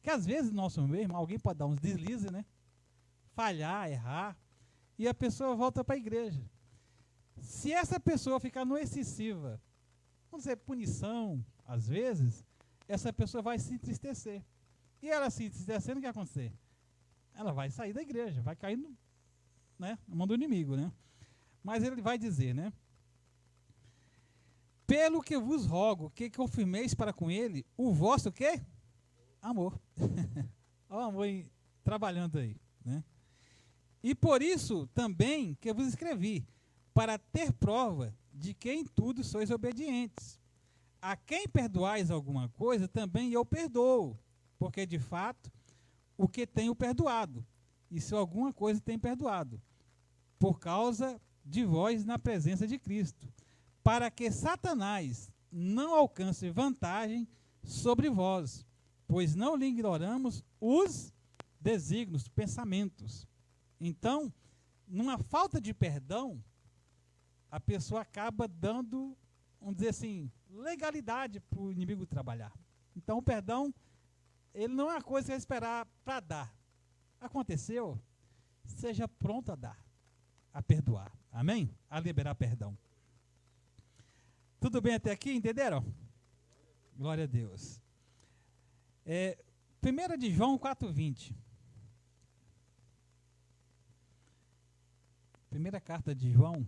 Que às vezes, nosso meio, alguém pode dar uns deslizes, né? Falhar, errar, e a pessoa volta para a igreja. Se essa pessoa ficar no excessiva, vamos dizer, punição, às vezes, essa pessoa vai se entristecer. E ela se entristecendo, o que vai acontecer? Ela vai sair da igreja, vai cair no, né, na mão do inimigo, né? Mas ele vai dizer, né? Pelo que vos rogo, que confirmeis para com ele o vosso quê? Amor. Olha o amor aí, trabalhando aí, né? E por isso também que vos escrevi, para ter prova de que em tudo sois obedientes. A quem perdoais alguma coisa, também eu perdoo, porque de fato o que tenho perdoado, e se alguma coisa tenho perdoado, por causa de vós na presença de Cristo, para que Satanás não alcance vantagem sobre vós, pois não lhe ignoramos os desígnios, pensamentos. Então, numa falta de perdão, a pessoa acaba dando, vamos dizer assim, legalidade para o inimigo trabalhar. Então, o perdão, ele não é uma coisa que vai esperar para dar. Aconteceu, seja pronto a dar, a perdoar. Amém? A liberar perdão. Tudo bem até aqui? Entenderam? Glória a Deus. 1 de João 4,20. Primeira carta de João.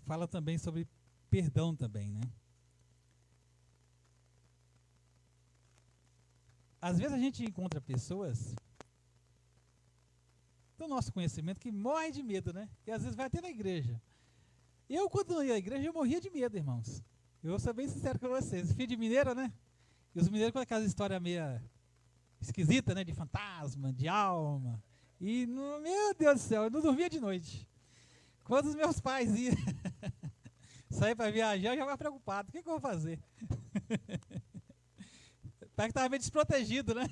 Fala também sobre perdão também, né? Às vezes a gente encontra pessoas do nosso conhecimento que morrem de medo, né? E às vezes vai até na igreja. Eu, quando não ia à igreja, eu morria de medo, irmãos. Eu vou ser bem sincero com vocês. Filho de mineiro, né? E os mineiros com aquela história meio esquisita, né? De fantasma, de alma. E, meu Deus do céu, eu não dormia de noite. Quando os meus pais iam sair para viajar, eu já estava preocupado. O que eu vou fazer? Parece que estava meio desprotegido, né?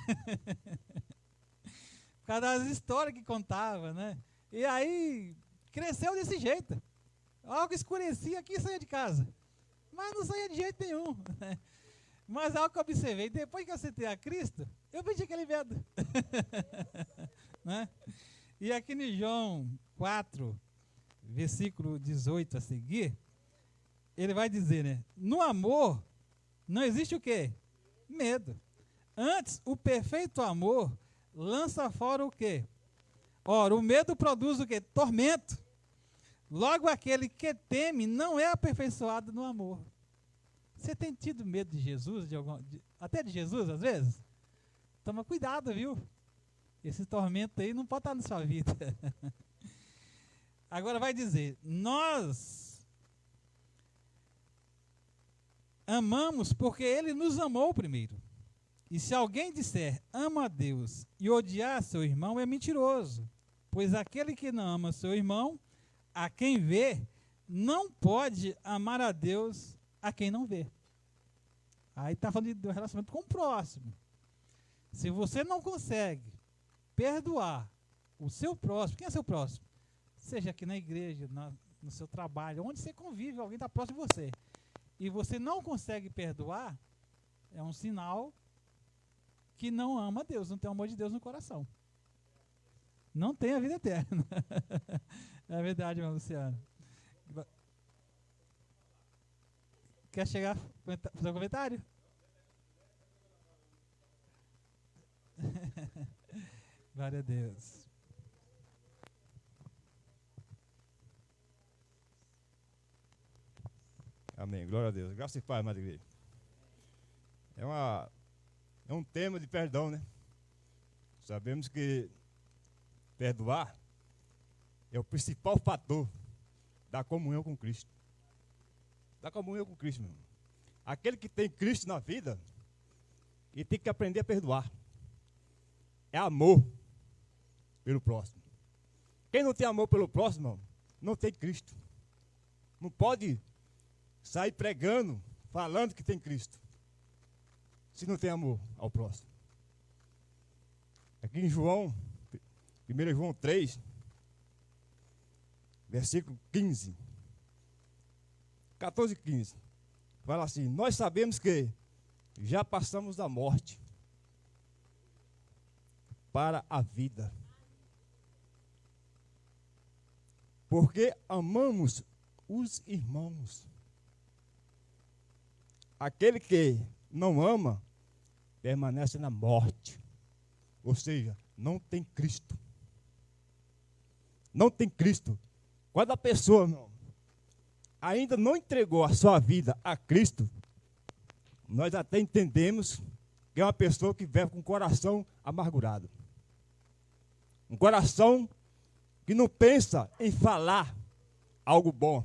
Por causa das histórias que contava, né? E aí, cresceu desse jeito. Algo escurecia aqui e saía de casa. Mas não saía de jeito nenhum. Né? Mas algo que eu observei, depois que eu aceitei a Cristo, eu perdi aquele medo. Né? E aqui em João 4, versículo 18 a seguir, ele vai dizer, né? No amor, não existe o quê? Medo. Antes, o perfeito amor lança fora o quê? Ora, o medo produz o quê? Tormento. Logo, aquele que teme não é aperfeiçoado no amor. Você tem tido medo de Jesus, até de Jesus, às vezes? Toma cuidado, viu? Esse tormento aí não pode estar na sua vida. Agora vai dizer, nós amamos porque Ele nos amou primeiro. E se alguém disser, ama a Deus, e odiar seu irmão, é mentiroso. Pois aquele que não ama seu irmão, a quem vê, não pode amar a Deus a quem não vê. Aí está falando do relacionamento com o próximo. Se você não consegue perdoar o seu próximo, quem é seu próximo? Seja aqui na igreja, no seu trabalho, onde você convive, alguém está próximo de você. E você não consegue perdoar, é um sinal que não ama a Deus, não tem o amor de Deus no coração. Não tem a vida eterna. É verdade, irmão Luciano. Quer chegar, fazer um comentário? Glória a Deus. Amém, glória a Deus. Graças e paz, amada igreja. É um tema de perdão, né? Sabemos que perdoar é o principal fator da comunhão com Cristo. Da comunhão com Cristo, meu irmão. Aquele que tem Cristo na vida, ele tem que aprender a perdoar. é amor pelo próximo. Quem não tem amor pelo próximo, irmão, não tem Cristo. Não pode sair pregando, falando que tem Cristo, se não tem amor ao próximo. Aqui em João, 1 João 3, versículo 15, 14 e 15, fala assim: nós sabemos que já passamos da morte para a vida, porque amamos os irmãos. Aquele que não ama permanece na morte, ou seja, não tem Cristo. Não tem Cristo. Quando a pessoa, irmão, ainda não entregou a sua vida a Cristo, nós até entendemos que é uma pessoa que vive com o coração amargurado. Um coração que não pensa em falar algo bom.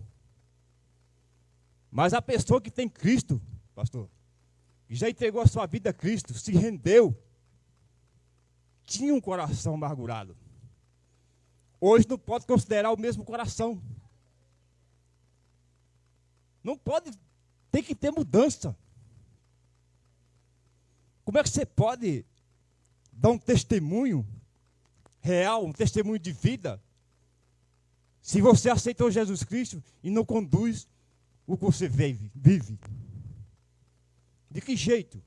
Mas a pessoa que tem Cristo, pastor, que já entregou a sua vida a Cristo, se rendeu, tinha um coração amargurado. Hoje não pode considerar o mesmo coração. Não pode, tem que ter mudança. Como é que você pode dar um testemunho real, um testemunho de vida, se você aceitou Jesus Cristo e não conduz o que você vive? De que jeito?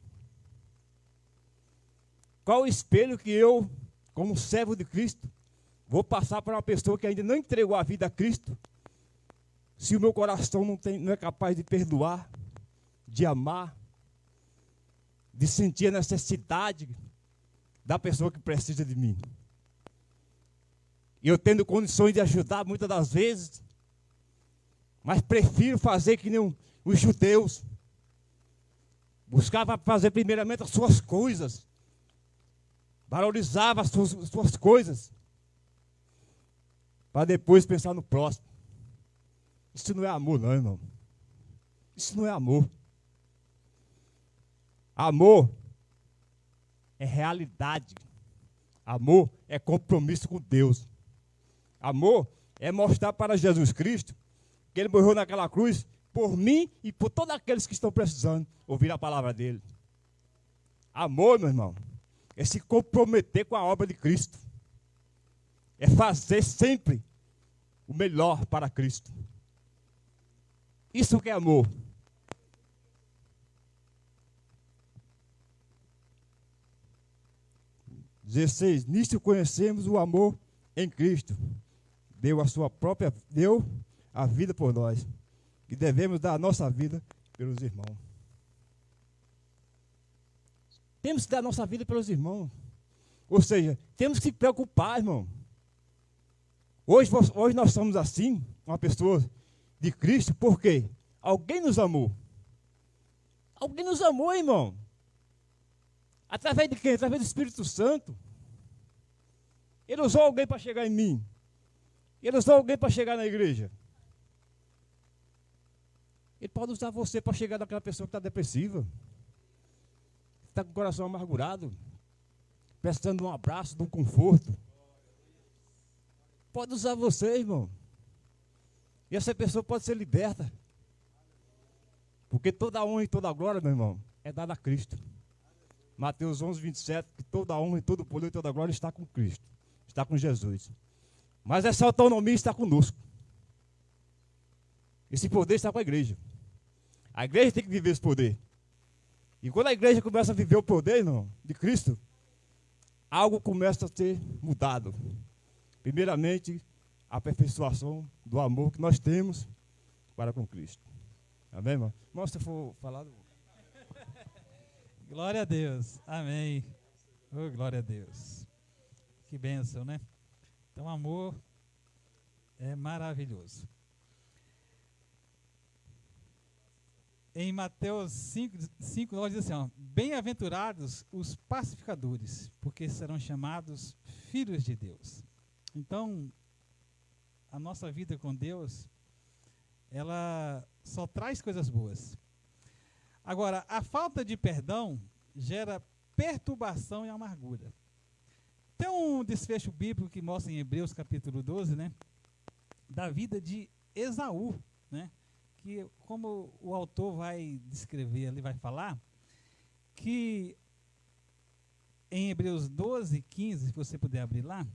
Qual o espelho que eu, como servo de Cristo, vou passar para uma pessoa que ainda não entregou a vida a Cristo, se o meu coração não é capaz de perdoar, de amar, de sentir a necessidade da pessoa que precisa de mim? E eu tendo condições de ajudar muitas das vezes, mas prefiro fazer que nem os judeus. Buscava fazer primeiramente as suas coisas, valorizava as suas coisas, para depois pensar no próximo. Isso não é amor, não, irmão. Isso não é amor. Amor é realidade. Amor é compromisso com Deus. Amor é mostrar para Jesus Cristo que Ele morreu naquela cruz por mim e por todos aqueles que estão precisando ouvir a palavra dEle. Amor, meu irmão, é se comprometer com a obra de Cristo. É fazer sempre o melhor para Cristo. Isso que é amor. Nisto conhecemos o amor em Cristo. Deu a vida por nós. E devemos dar a nossa vida pelos irmãos. Temos que dar a nossa vida pelos irmãos. Ou seja, temos que se preocupar, irmão. Hoje nós somos assim, uma pessoa de Cristo, porque alguém nos amou. Alguém nos amou, irmão. Através de quem? Através do Espírito Santo. Ele usou alguém para chegar em mim. Ele usou alguém para chegar na igreja. Ele pode usar você para chegar naquela pessoa que está depressiva, está com o coração amargurado, precisando de um abraço, de um conforto. Pode usar você, irmão. E essa pessoa pode ser liberta. Porque toda a honra e toda a glória, meu irmão, é dada a Cristo. Mateus 11, 27, que toda a honra e todo o poder e toda a glória está com Cristo. Está com Jesus. Mas essa autonomia está conosco. Esse poder está com a igreja. A igreja tem que viver esse poder. E quando a igreja começa a viver o poder, irmão, de Cristo, algo começa a ser mudado. Primeiramente, a aperfeiçoação do amor que nós temos para com Cristo. Amém, irmão? Irmão, se for falar... Glória a Deus. Amém. Oh, glória a Deus. Que bênção, né? Então, amor é maravilhoso. Em Mateus 5 nós diz assim, ó, bem-aventurados os pacificadores, porque serão chamados filhos de Deus. Então, a nossa vida com Deus, ela só traz coisas boas. Agora, a falta de perdão gera perturbação e amargura. Tem um desfecho bíblico que mostra em Hebreus capítulo 12, né, da vida de Esaú, né, que como o autor vai descrever ali, vai falar, que em Hebreus 12, 15, se você puder abrir lá,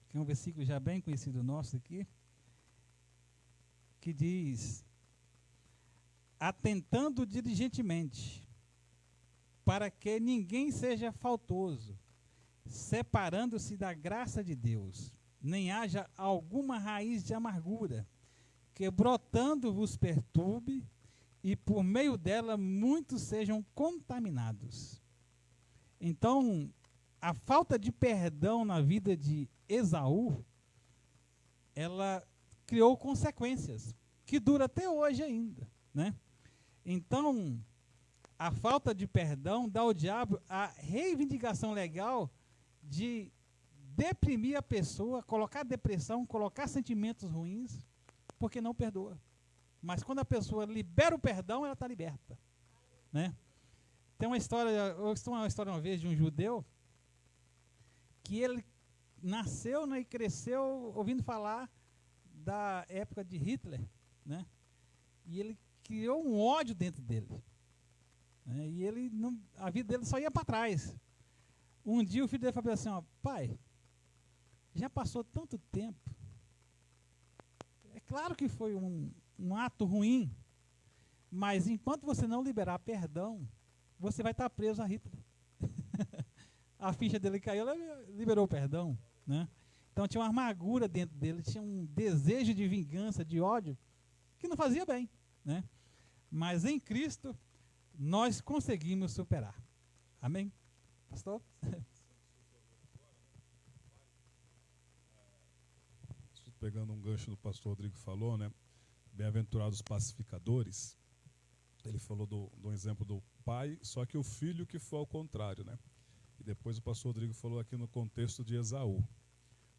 que é um versículo já bem conhecido nosso aqui, que diz: atentando diligentemente, para que ninguém seja faltoso, separando-se da graça de Deus, nem haja alguma raiz de amargura, que brotando vos perturbe, e por meio dela muitos sejam contaminados. Então, a falta de perdão na vida de Esaú, ela criou consequências, que dura até hoje ainda, né? Então, a falta de perdão dá ao diabo a reivindicação legal de deprimir a pessoa, colocar depressão, colocar sentimentos ruins, porque não perdoa. Mas quando a pessoa libera o perdão, ela está liberta, né? Tem uma história, eu estou uma história uma vez de um judeu, que ele nasceu, né, e cresceu ouvindo falar da época de Hitler, né? E ele criou um ódio dentro dele, né? E ele não, a vida dele só ia para trás. Um dia o filho dele falou assim: ó, pai, já passou tanto tempo, é claro que foi um ato ruim, mas enquanto você não liberar perdão, você vai estar preso a Hitler. A ficha dele caiu, ele liberou o perdão, né? Então tinha uma amargura dentro dele, tinha um desejo de vingança, de ódio, que não fazia bem, né? Mas em Cristo, nós conseguimos superar. Amém? Pastor? Pegando um gancho do pastor Rodrigo falou, né? Bem-aventurados pacificadores. Ele falou do exemplo do pai, só que o filho que foi ao contrário, né? E depois o pastor Rodrigo falou aqui no contexto de Esaú.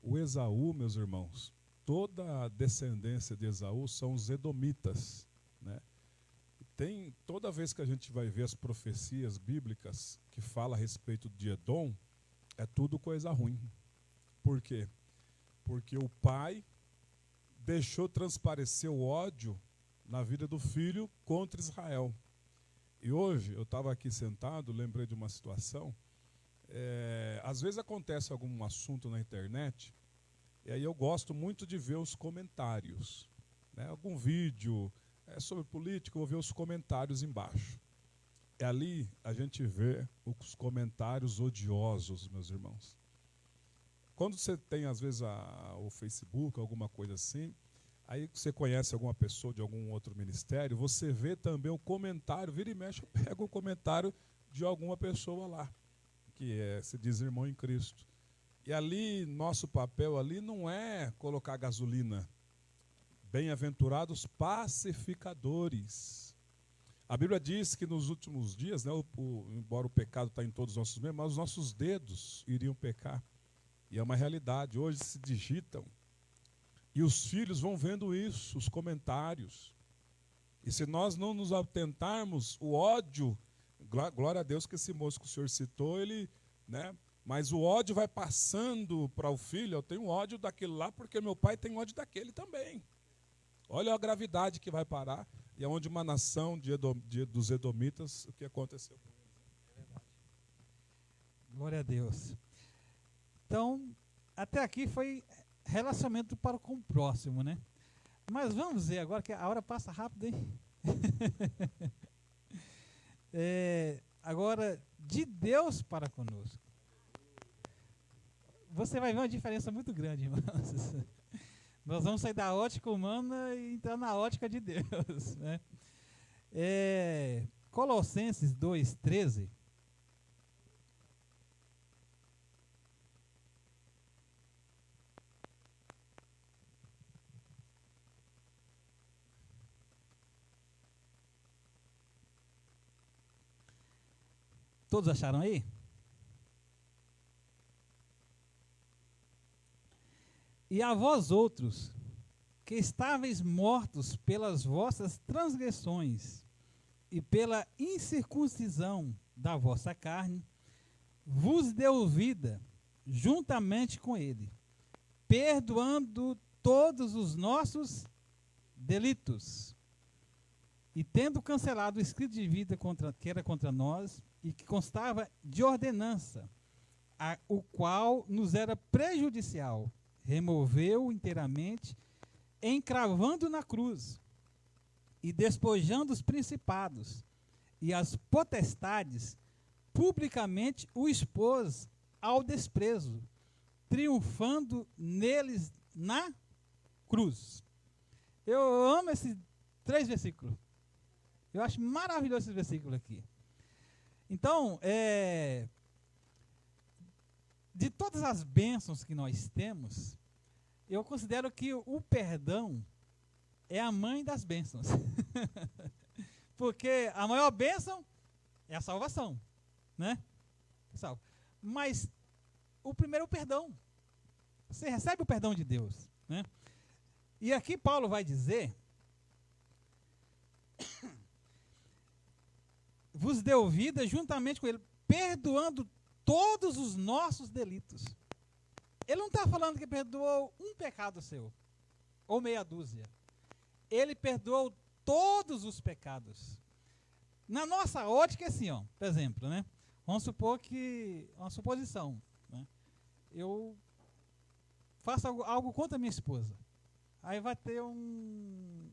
O Esaú, meus irmãos, toda a descendência de Esaú são os edomitas, né? Tem, toda vez que a gente vai ver as profecias bíblicas que falam a respeito de Edom, é tudo coisa ruim. Por quê? Porque o pai deixou transparecer o ódio na vida do filho contra Israel. E hoje, eu estava aqui sentado, lembrei de uma situação. Às vezes acontece algum assunto na internet, e aí eu gosto muito de ver os comentários, né? Algum vídeo sobre política, eu vou ver os comentários embaixo. E ali a gente vê os comentários odiosos, meus irmãos. Quando você tem, às vezes, o Facebook, alguma coisa assim, aí você conhece alguma pessoa de algum outro ministério, você vê também o comentário, vira e mexe, eu pego o comentário de alguma pessoa lá, que se diz irmão em Cristo. E ali, nosso papel ali não é colocar gasolina. Bem-aventurados pacificadores. A Bíblia diz que nos últimos dias, né, embora o pecado está em todos os nossos membros, mas os nossos dedos iriam pecar. E é uma realidade. Hoje se digitam. E os filhos vão vendo isso, os comentários. E se nós não nos atentarmos, o ódio, glória a Deus que esse moço que o senhor citou, ele, né? Mas o ódio vai passando para o filho. Eu tenho ódio daquele lá porque meu pai tem ódio daquele também. Olha a gravidade que vai parar. E é onde uma nação dos edomitas, o que aconteceu com eles. É verdade. Glória a Deus. Então, até aqui foi relacionamento para com o próximo, né? Mas vamos ver agora, que a hora passa rápido, hein? Agora, de Deus para conosco. Você vai ver uma diferença muito grande, irmãos. Nós vamos sair da ótica humana e entrar na ótica de Deus, né? Colossenses 2:13. Todos acharam aí? E a vós outros, que estáveis mortos pelas vossas transgressões e pela incircuncisão da vossa carne, vos deu vida juntamente com ele, perdoando todos os nossos delitos, e tendo cancelado o escrito de vida que era contra nós, e que constava de ordenança, o qual nos era prejudicial, removeu inteiramente, encravando na cruz, e despojando os principados e as potestades, publicamente o expôs ao desprezo, triunfando neles na cruz. Eu amo esses 3 versículos. Eu acho maravilhoso esse versículo aqui. Então, de todas as bênçãos que nós temos, eu considero que o perdão é a mãe das bênçãos. Porque a maior bênção é a salvação, né? Mas o primeiro é o perdão. Você recebe o perdão de Deus, né? E aqui Paulo vai dizer: vos deu vida juntamente com ele, perdoando todos os nossos delitos. Ele não está falando que perdoou um pecado seu, ou meia dúzia. Ele perdoou todos os pecados. Na nossa ótica é assim, ó, por exemplo, né? Vamos supor que, uma suposição, né? Eu faço algo contra a minha esposa. Aí vai ter um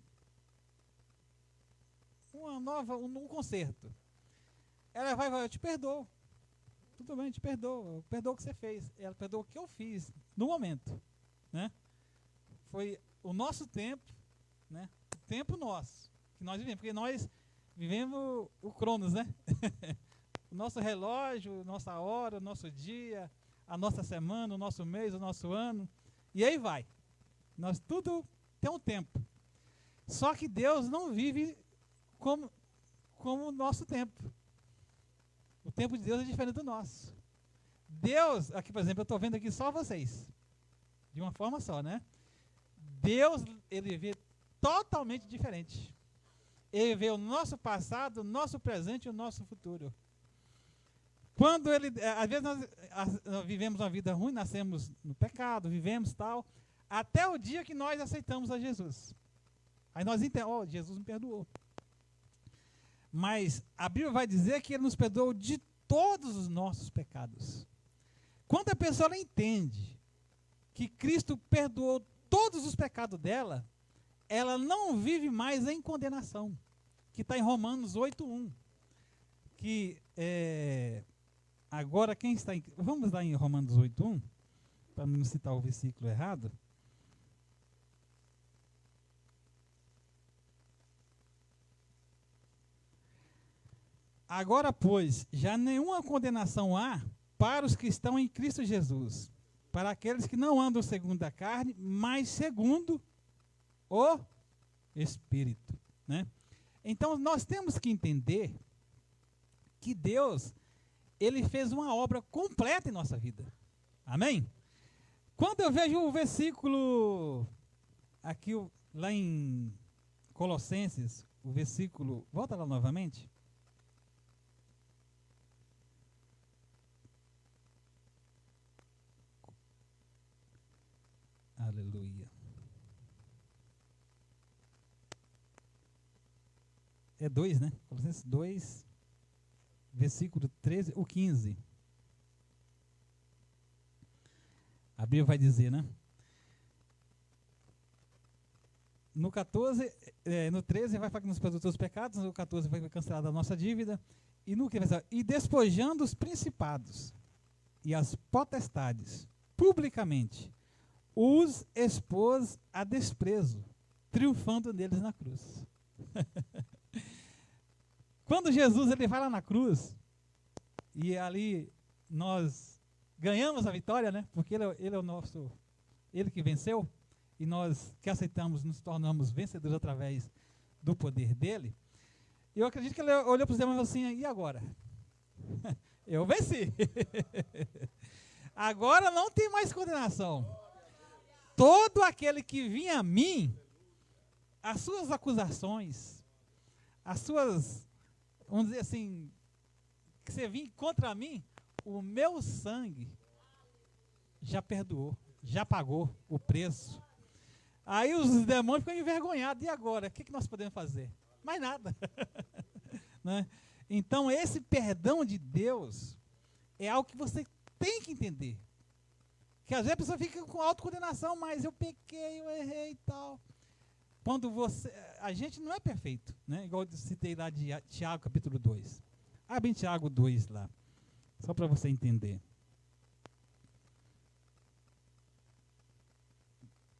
conserto. Ela vai, eu te perdoo. Tudo bem, te perdoo. Eu perdoo o que você fez. Ela perdoou o que eu fiz no momento, né? Foi o nosso tempo, né? O tempo nosso que nós vivemos, porque nós vivemos o Cronos, né? O nosso relógio, nossa hora, o nosso dia, a nossa semana, o nosso mês, o nosso ano, e aí vai. Nós tudo tem um tempo. Só que Deus não vive como o nosso tempo. O tempo de Deus é diferente do nosso. Deus, aqui por exemplo, eu estou vendo aqui só vocês, de uma forma só, né? Deus, ele vê totalmente diferente. Ele vê o nosso passado, o nosso presente e o nosso futuro. Quando ele, às vezes nós vivemos uma vida ruim, nascemos no pecado, vivemos tal, até o dia que nós aceitamos a Jesus. Aí nós entendemos, Jesus me perdoou. Mas a Bíblia vai dizer que ele nos perdoou de todos os nossos pecados. Quando a pessoa ela entende que Cristo perdoou todos os pecados dela, ela não vive mais em condenação, que está em Romanos 8:1. Que agora quem está em... Vamos lá em Romanos 8:1, para não citar o versículo errado. Agora, pois, já nenhuma condenação há para os que estão em Cristo Jesus, para aqueles que não andam segundo a carne, mas segundo o Espírito, né? Então, nós temos que entender que Deus, ele fez uma obra completa em nossa vida. Amém? Quando eu vejo o versículo, aqui lá em Colossenses, o versículo, volta lá novamente. Aleluia. É 2, né? Colossenses 2, versículo 13, o 15. A Bíblia vai dizer, né? No 14, no 13 vai falar que nos perdoou todos os pecados, no 14 vai cancelar a nossa dívida, e no que vai ser, e despojando os principados e as potestades publicamente, os expôs a desprezo, triunfando neles na cruz. Quando Jesus ele vai lá na cruz, e ali nós ganhamos a vitória, né? Porque ele é o nosso, ele que venceu, e nós que aceitamos, nos tornamos vencedores através do poder dele. Eu acredito que ele olhou para os demais e falou assim, e agora? Eu venci. Agora não tem mais condenação. Todo aquele que vinha a mim, as suas acusações, as suas, vamos dizer assim, que você vir contra mim, o meu sangue já perdoou, já pagou o preço. Aí os demônios ficam envergonhados. E agora? O que nós podemos fazer? Mais nada. Né? Então, esse perdão de Deus é algo que você tem que entender. Que às vezes a pessoa fica com autocondenação, mas eu pequei, eu errei e tal. Quando você... A gente não é perfeito, né? Igual eu citei lá de Tiago, capítulo 2. Abre em Tiago 2 lá, só para você entender.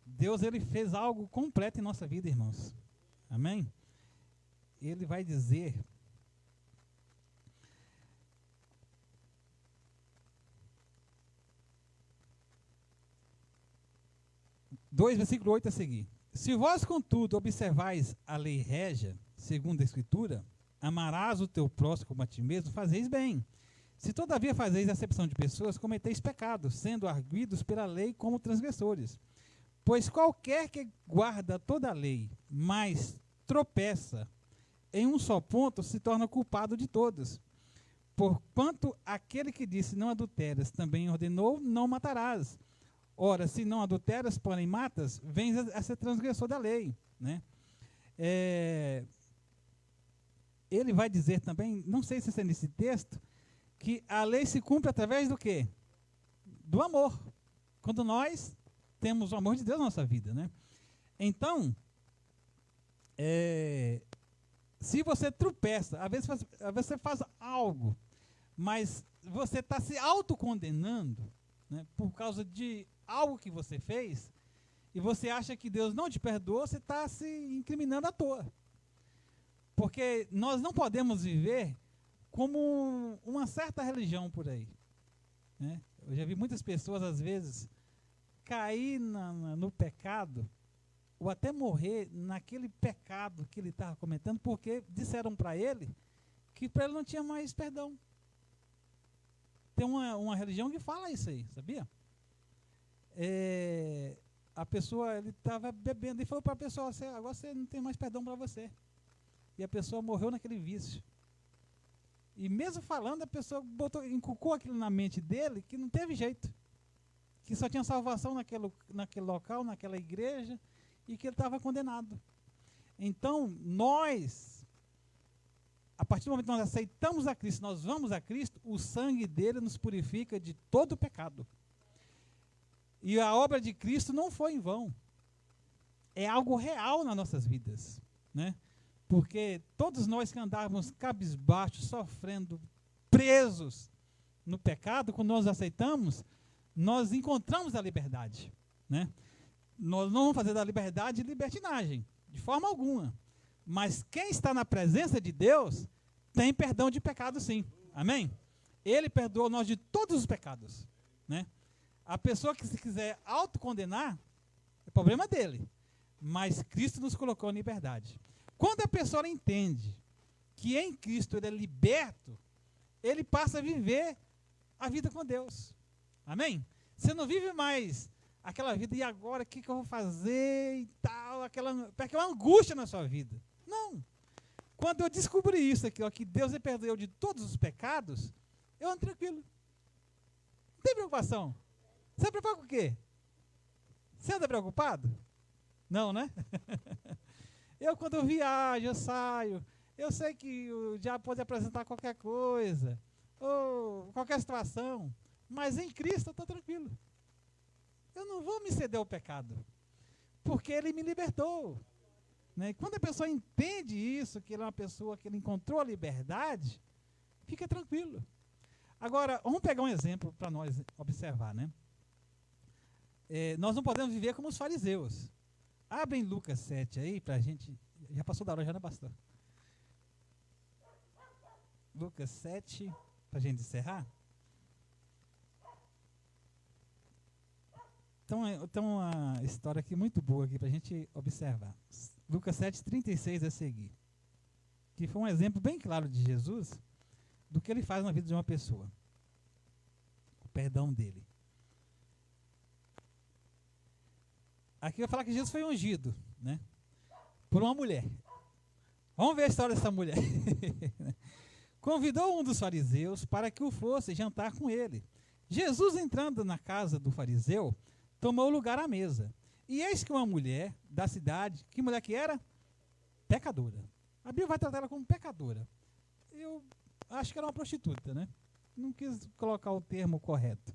Deus, ele fez algo completo em nossa vida, irmãos. Amém? Ele vai dizer... 2, versículo 8 a seguir. Se vós, contudo, observais a lei régia, segundo a Escritura, amarás o teu próximo como a ti mesmo, fazeis bem. Se todavia fazeis acepção de pessoas, cometeis pecado, sendo arguidos pela lei como transgressores. Pois qualquer que guarda toda a lei, mas tropeça em um só ponto, se torna culpado de todos. Porquanto aquele que disse não adulteras também ordenou não matarás. Ora, se não adulteras, porém matas, vens a ser transgressor da lei. Né? Ele vai dizer também, não sei se é nesse texto, que a lei se cumpre através do quê? Do amor. Quando nós temos o amor de Deus na nossa vida. Né? Então, se você tropeça, às vezes você faz algo, mas você está se autocondenando, né, por causa de algo que você fez, e você acha que Deus não te perdoou, você está se incriminando à toa. Porque nós não podemos viver como uma certa religião por aí. Né? Eu já vi muitas pessoas, às vezes, cair no pecado, ou até morrer naquele pecado que ele estava cometendo, porque disseram para ele que para ele não tinha mais perdão. Tem uma religião que fala isso aí, sabia? A pessoa, ele estava bebendo e falou para a pessoa, agora você não tem mais perdão para você. E a pessoa morreu naquele vício. E mesmo falando, a pessoa inculcou aquilo na mente dele, que não teve jeito. Que só tinha salvação naquele local, naquela igreja, e que ele estava condenado. Então, nós, a partir do momento que nós aceitamos a Cristo, nós vamos a Cristo, o sangue dele nos purifica de todo o pecado. E a obra de Cristo não foi em vão. É algo real nas nossas vidas. Né? Porque todos nós que andávamos cabisbaixos, sofrendo, presos no pecado, quando nós aceitamos, nós encontramos a liberdade. Né? Nós não vamos fazer da liberdade libertinagem, de forma alguma. Mas quem está na presença de Deus tem perdão de pecado, sim. Amém? Ele perdoou nós de todos os pecados. Né? A pessoa que se quiser autocondenar, é problema dele. Mas Cristo nos colocou em liberdade. Quando a pessoa entende que em Cristo ele é liberto, ele passa a viver a vida com Deus. Amém? Você não vive mais aquela vida, e agora o que eu vou fazer e tal, aquela angústia na sua vida. Não. Quando eu descobri isso aqui, ó, que Deus me perdoou de todos os pecados, eu ando tranquilo. Não tem preocupação. Você preocupa com o quê? Você anda preocupado? Não, né? Quando eu viajo, eu saio, eu sei que o diabo pode apresentar qualquer coisa, ou qualquer situação, mas em Cristo eu estou tranquilo. Eu não vou me ceder ao pecado, porque ele me libertou. Né? E quando a pessoa entende isso, que ele é uma pessoa que ele encontrou a liberdade, fica tranquilo. Agora, vamos pegar um exemplo para nós observar. Né? Nós não podemos viver como os fariseus. Abrem Lucas 7 aí para a gente. Já passou da hora, já não é, pastor? Lucas 7, para a gente encerrar. Então, uma história aqui muito boa aqui para a gente observar. Lucas 7, 36 a seguir. Que foi um exemplo bem claro de Jesus, do que ele faz na vida de uma pessoa. O perdão dele. Aqui vai falar que Jesus foi ungido, né, por uma mulher. Vamos ver a história dessa mulher. convidou um dos fariseus para que o fosse jantar com ele. Jesus, entrando na casa do fariseu, tomou lugar à mesa. E eis que uma mulher da cidade, que mulher que era? Pecadora. A Bíblia vai tratar ela como pecadora. Eu acho que era uma prostituta, né? Não quis colocar o termo correto.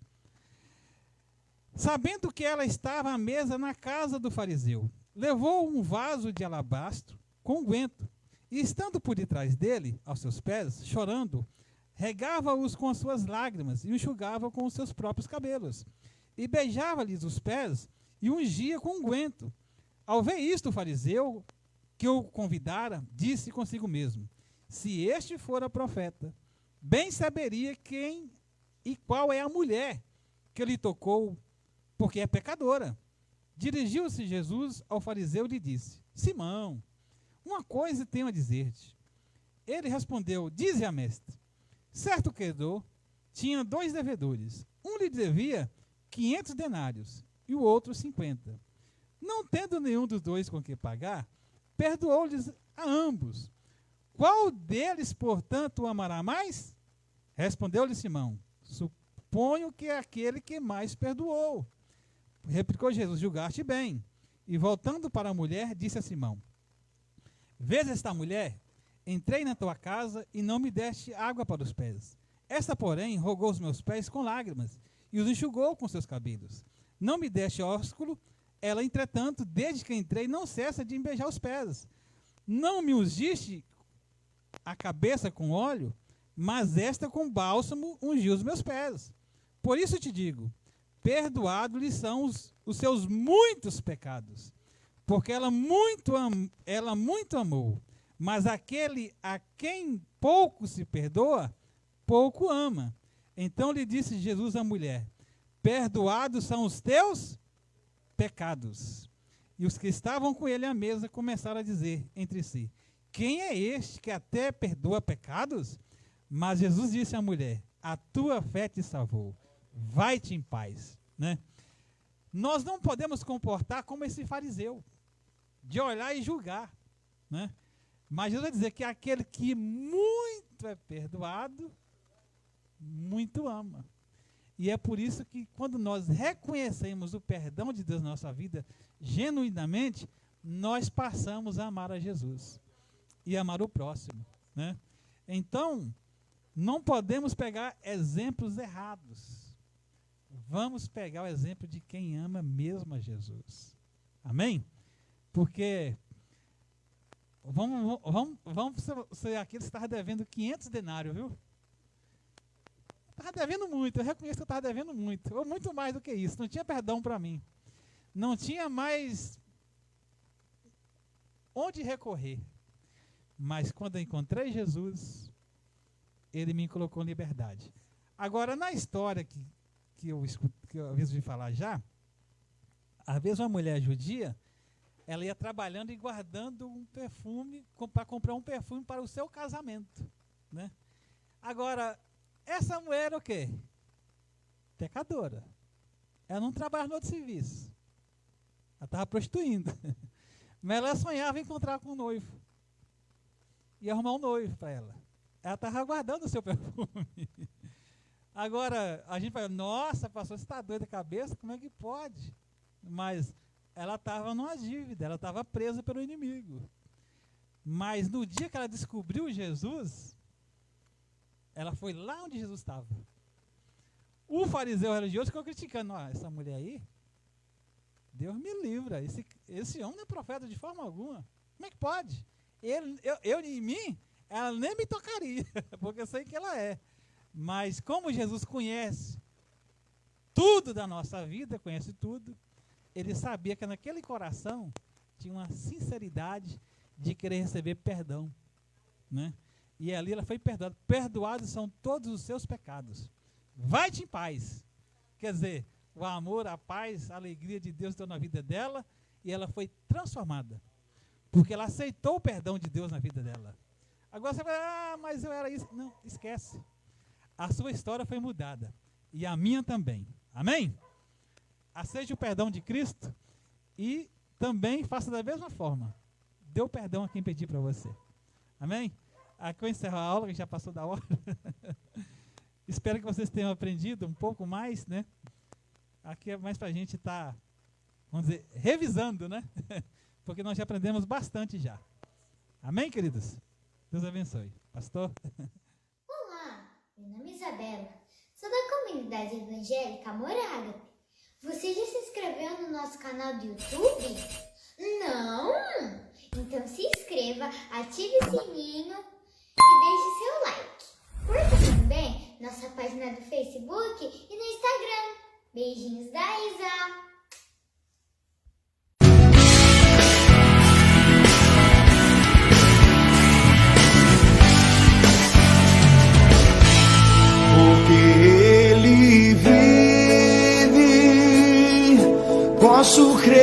Sabendo que ela estava à mesa na casa do fariseu, levou um vaso de alabastro com unguento, e estando por detrás dele, aos seus pés, chorando, regava-os com as suas lágrimas e enxugava com os seus próprios cabelos, e beijava-lhes os pés e ungia com unguento. Ao ver isto, o fariseu que o convidara disse consigo mesmo: se este fora profeta, bem saberia quem e qual é a mulher que lhe tocou, porque é pecadora. Dirigiu-se Jesus ao fariseu e lhe disse: Simão, uma coisa tenho a dizer-te. Ele respondeu: dize a mestre. Certo credor tinha 2 devedores. Um lhe devia 500 denários e o outro 50. Não tendo nenhum dos 2 com que pagar, perdoou-lhes a ambos. Qual deles, portanto, o amará mais? Respondeu-lhe Simão: suponho que é aquele que mais perdoou. Replicou Jesus: julgaste bem. E voltando para a mulher, disse a Simão: vês esta mulher? Entrei na tua casa e não me deste água para os pés. Esta, porém, rogou os meus pés com lágrimas e os enxugou com seus cabelos. Não me deste ósculo. Ela, entretanto, desde que entrei, não cessa de me beijar os pés. Não me ungiste a cabeça com óleo, mas esta com bálsamo ungiu os meus pés. Por isso te digo, perdoados-lhe são os seus muitos pecados, porque ela muito amou. Mas aquele a quem pouco se perdoa, pouco ama. Então lhe disse Jesus à mulher: perdoados são os teus pecados. E os que estavam com ele à mesa começaram a dizer entre si: quem é este que até perdoa pecados? Mas Jesus disse à mulher: a tua fé te salvou. Vai-te em paz. Né? Nós não podemos comportar como esse fariseu, de olhar e julgar. Né? Mas Jesus vai dizer que aquele que muito é perdoado, muito ama. E é por isso que quando nós reconhecemos o perdão de Deus na nossa vida, genuinamente, nós passamos a amar a Jesus e amar o próximo. Né? Então, não podemos pegar exemplos errados. Vamos pegar o exemplo de quem ama mesmo a Jesus. Amém? Porque vamos ser aqueles que estavam devendo 500 denários, viu? Estava devendo muito, eu reconheço que eu estava devendo muito, ou muito mais do que isso. Não tinha perdão para mim. Não tinha mais onde recorrer. Mas quando eu encontrei Jesus, ele me colocou em liberdade. Agora, na história que eu aviso de falar já, às vezes uma mulher judia, ela ia trabalhando e guardando um perfume para comprar um perfume para o seu casamento. Né? Agora, essa mulher era o quê? Pecadora. Ela não trabalhava no outro serviço. Ela estava prostituindo. Mas ela sonhava em encontrar com um noivo. Ia arrumar um noivo para ela. Ela estava guardando o seu perfume. Agora, a gente fala: nossa, pastor, você está doido da cabeça? Como é que pode? Mas ela estava numa dívida, ela estava presa pelo inimigo. Mas no dia que ela descobriu Jesus, ela foi lá onde Jesus estava. O fariseu religioso ficou criticando: essa mulher aí, Deus me livra, esse homem não é profeta de forma alguma. Como é que pode? Eu em mim, ela nem me tocaria, porque eu sei que ela é. Mas como Jesus conhece tudo da nossa vida, conhece tudo, ele sabia que naquele coração tinha uma sinceridade de querer receber perdão. Né? E ali ela foi perdoada. Perdoados são todos os seus pecados. Vai-te em paz. Quer dizer, o amor, a paz, a alegria de Deus deu na vida dela e ela foi transformada. Porque ela aceitou o perdão de Deus na vida dela. Agora você vai: mas eu era isso. Não, esquece. A sua história foi mudada. E a minha também. Amém? Aceite o perdão de Cristo e também faça da mesma forma. Dê o perdão a quem pedir para você. Amém? Aqui eu encerro a aula, que já passou da hora. Espero que vocês tenham aprendido um pouco mais, né? Aqui é mais para a gente estar, vamos dizer, revisando, né? Porque nós já aprendemos bastante já. Amém, queridos? Deus abençoe. Pastor? Olá, meu nome é Isabela. Sou da comunidade evangélica Amor Ágape. Você já se inscreveu no nosso canal do YouTube? Não? Então se inscreva, ative o sininho e deixe seu like. Curta também nossa página do Facebook e no Instagram. Beijinhos da Isa! Porque Ele vive, posso crer.